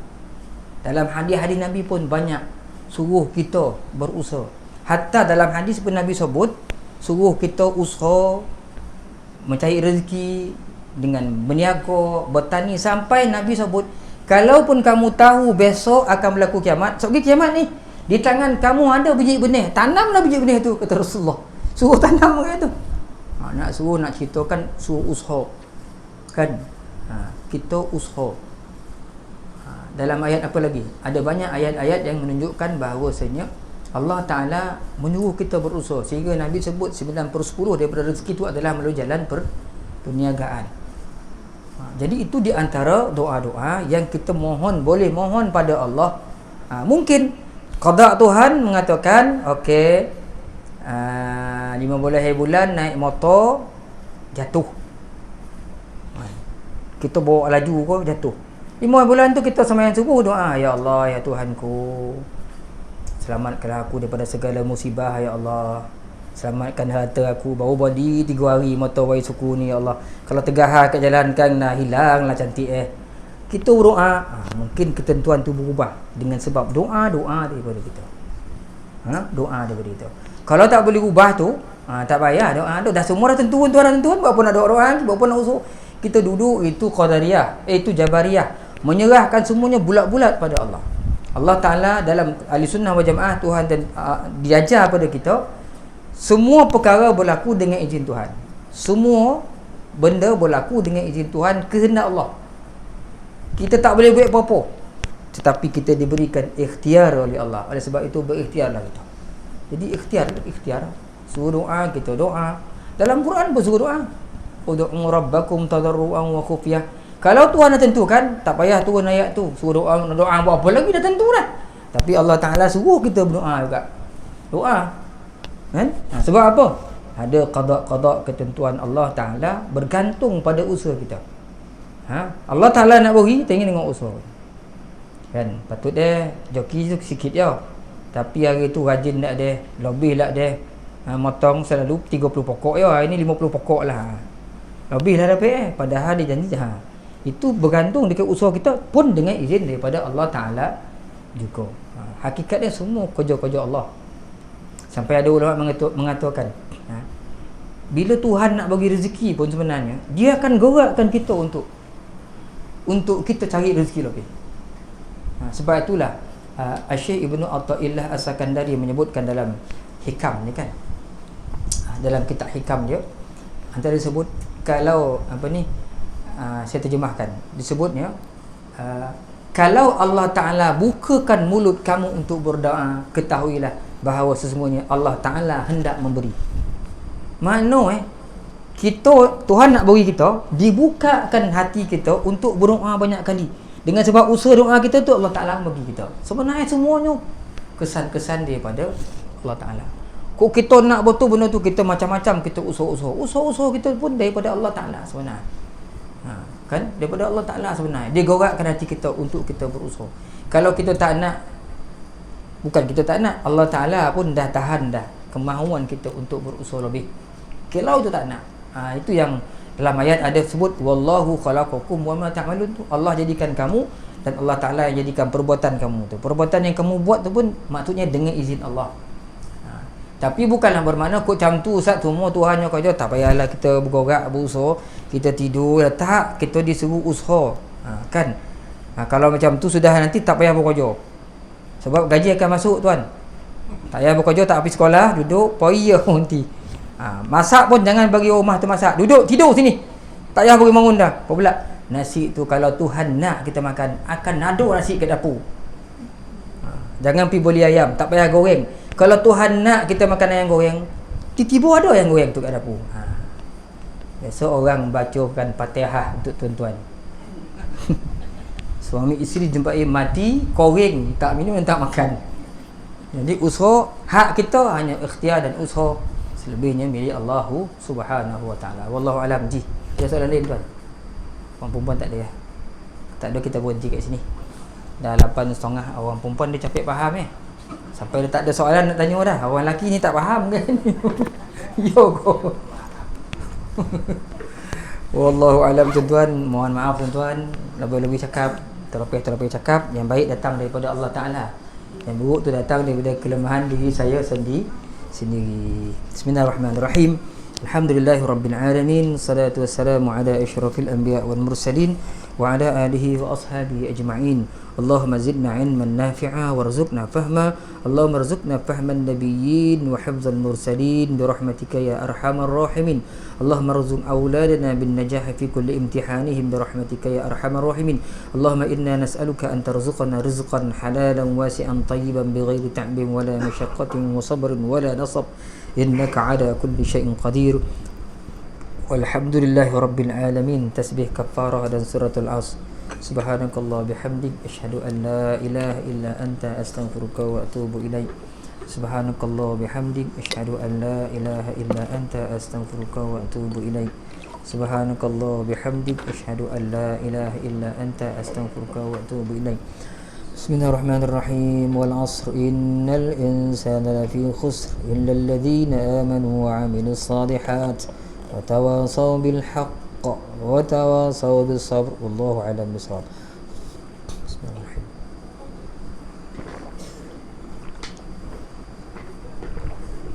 Dalam hadis-hadis Nabi pun banyak suruh kita berusaha. Hatta dalam hadis pun Nabi sebut suruh kita usaha mencari rezeki dengan berniaga, bertani, sampai Nabi sebut kalaupun kamu tahu besok akan berlaku kiamat, sebab kiamat ni di tangan kamu ada biji benih, tanamlah biji benih tu, kata Rasulullah. Suruh tanam begitu. Nak suruh, nak ceritakan suruh usaha kan. Kita usaha. Dalam ayat apa lagi? Ada banyak ayat-ayat yang menunjukkan bahawasanya Allah Ta'ala menyuruh kita berusaha. Sehingga Nabi sebut 9/10 daripada rezeki itu adalah melalui jalan perniagaan. Jadi itu di antara doa-doa yang kita boleh mohon pada Allah. Mungkin qada Tuhan mengatakan okey, 15 bulan naik motor jatuh. Kita bawa laju kau jatuh. 5 bulan tu kita sembahyang subuh doa, ya Allah, ya Tuhanku, selamatkanlah aku daripada segala musibah, ya Allah. Selamatkan harta aku, baru body 3 hari motor wai suku ni, ya Allah. Kalau tegah kat jalan kan hilanglah cantik Kita berdoa, mungkin ketentuan tu berubah dengan sebab doa daripada kita. Doa daripada kita. Kalau tak boleh ubah tu, tak payah doa tu. Dah semua dah tentuan, Tuhan dah tentuan, buat apa nak doa lagi, buat apa nak usul. Kita duduk, itu qadariyah, itu jabariyah. Menyerahkan semuanya bulat-bulat pada Allah. Allah Ta'ala dalam Ahli Sunnah wal Jamaah, Tuhan dan diajar pada kita, semua perkara berlaku dengan izin Tuhan. Semua benda berlaku dengan izin Tuhan, kehendak Allah. Kita tak boleh buat apa-apa, tetapi kita diberikan ikhtiar oleh Allah. Oleh sebab itu berikhtiarlah kita. Jadi ikhtiar. Suruh doa, kita doa. Dalam Quran pun suruh doa. Ud'u rabbakum tadarruan wa khufyah. Kalau Tuhan dah tentukan, tak payah turun ayat tu. Suruh doa buat apa lagi, dah tentu dah. Tapi Allah Ta'ala suruh kita berdoa juga. Doa. Kan? Sebab apa? Ada qada ketentuan Allah Ta'ala bergantung pada usaha kita. Allah Ta'ala nak beri, tengok usaha. Kan? Patut dia joki tu sikit je. Tapi hari tu rajin tak dia, lebih tak dia. Motong selalu 30 pokok ya, ini 50 pokok lah. Lebih lah dapat padahal dia janji itu bergantung dekat usaha kita pun dengan izin daripada Allah Ta'ala juga. Hakikatnya semua kerja-kerja Allah. Sampai ada ulama mengatakan bila Tuhan nak bagi rezeki pun sebenarnya dia akan gerakkan kita untuk kita cari rezeki lebih. Sebab itulah Syekh Ibnu Athaillah As-Sakandari menyebutkan dalam hikam ni kan, dalam kitab hikam dia antara disebut kalau saya terjemahkan disebutnya kalau Allah Ta'ala bukakan mulut kamu untuk berdoa, ketahuilah bahawa sesungguhnya Allah Ta'ala hendak memberi. Makna Tuhan nak bagi kita, dibukakan hati kita untuk berdoa banyak kali. Dengan sebab usaha doa kita tu Allah Ta'ala bagi kita. Sebenarnya semuanya kesan-kesan daripada Allah Ta'ala. Kok kita nak betul benda tu, kita macam-macam kita usaha kita pun daripada Allah Ta'ala sebenarnya. Kan daripada Allah Ta'ala sebenarnya. Dia gerakkan hati kita untuk kita berusaha. Kalau kita tak nak, bukan kita tak nak, Allah Ta'ala pun dah tahan dah kemahuan kita untuk berusaha lebih. Kalau tu tak nak, itu yang dalam ayat ada sebut wallahu khalaqakum wama ta'malun tu. Allah jadikan kamu dan Allah Ta'ala yang jadikan perbuatan kamu tu. Perbuatan yang kamu buat tu pun maksudnya dengan izin Allah. Tapi bukanlah bermakna kok macam tu Ustaz, semua Tuhan yang kerja, tak payahlah kita bergerak berusaha, kita tidur, tak, kita disuruh usaha. Kan? Kalau macam tu sudah nanti tak payah bekerja. Sebab gaji akan masuk tuan. Tak payah bekerja, tak pergi sekolah, duduk payah nanti. Masak pun jangan bagi rumah tu masak. Duduk tidur sini. Tak payah pergi bangun dah. Apa pula? Nasi tu kalau Tuhan nak kita makan, akan nado nasi ke dapur. Jangan pergi beli ayam, tak payah goreng. Kalau Tuhan nak kita makan ayam goreng, tiba-tiba ada ayam goreng tu kat dapur. Biasa orang bacakan Fatihah untuk tuan-tuan. Suami isteri jumpai mati, goreng, tak minum dan tak makan. Jadi usaha hak kita hanya ikhtiar dan usaha, selebihnya milik Allah Subhanahu wa taala. Wallahu alam. Ada soalan lain tuan? Orang perempuan tak ada ya? Tak ada, kita berhenti kat sini. Dah 8.30. Orang perempuan dia capek faham sampai dia tak ada soalan nak tanya dah. Orang lelaki ni tak faham kan? Yo go. Wallahu alam tuan-tuan. Mohon maaf tuan-tuan, lebih-lebih cakap, terlebih cakap yang baik datang daripada Allah Ta'ala, yang buruk tu datang daripada kelemahan diri saya sendiri. Bismillahirrahmanirrahim. Alhamdulillahirabbil alamin. Salatu wassalamu ala asyrafil anbiya wal mursalin wa ala alihi wa ashabihi ajma'in. Allahumma zidna ilman nafi'a warzuqna fahma. Allahumma rzuqna fahman nabiyyin wa hifzal mursalin birahmatika ya arhamar rahimin. Allahumma rzuq awladana bin najah fi kulli imtihanihim birahmatika ya arhamar rahimin. Allahumma inna nas'aluka an tarzuqna rizqan halalan wasi'an tayyiban bighairi ta'bin wala mashaqqatin wa sabrin wala nasab. Innaka ala kulli syai'in qadir. Walhamdulillahi rabbil alamin. Tasbih kafarah dan suratul As. Subhanakallah bihamdik asyhadu an la ilaha illa anta astaghfiruka wa atubu ilaik. Subhanakallah bihamdik asyhadu an la ilaha illa anta astaghfiruka wa atubu ilaik. Subhanakallah bihamdik asyhadu an la ilaha illa anta astaghfiruka wa atubu ilaik. Bismillahirrahmanirrahim. Wal 'asr innal insana lafi khusr illa alladhina amanu wa 'amilus salihat wa tawasaw bil haqq wa tawasaw bis sabr. Wallahu a'lam bissawab.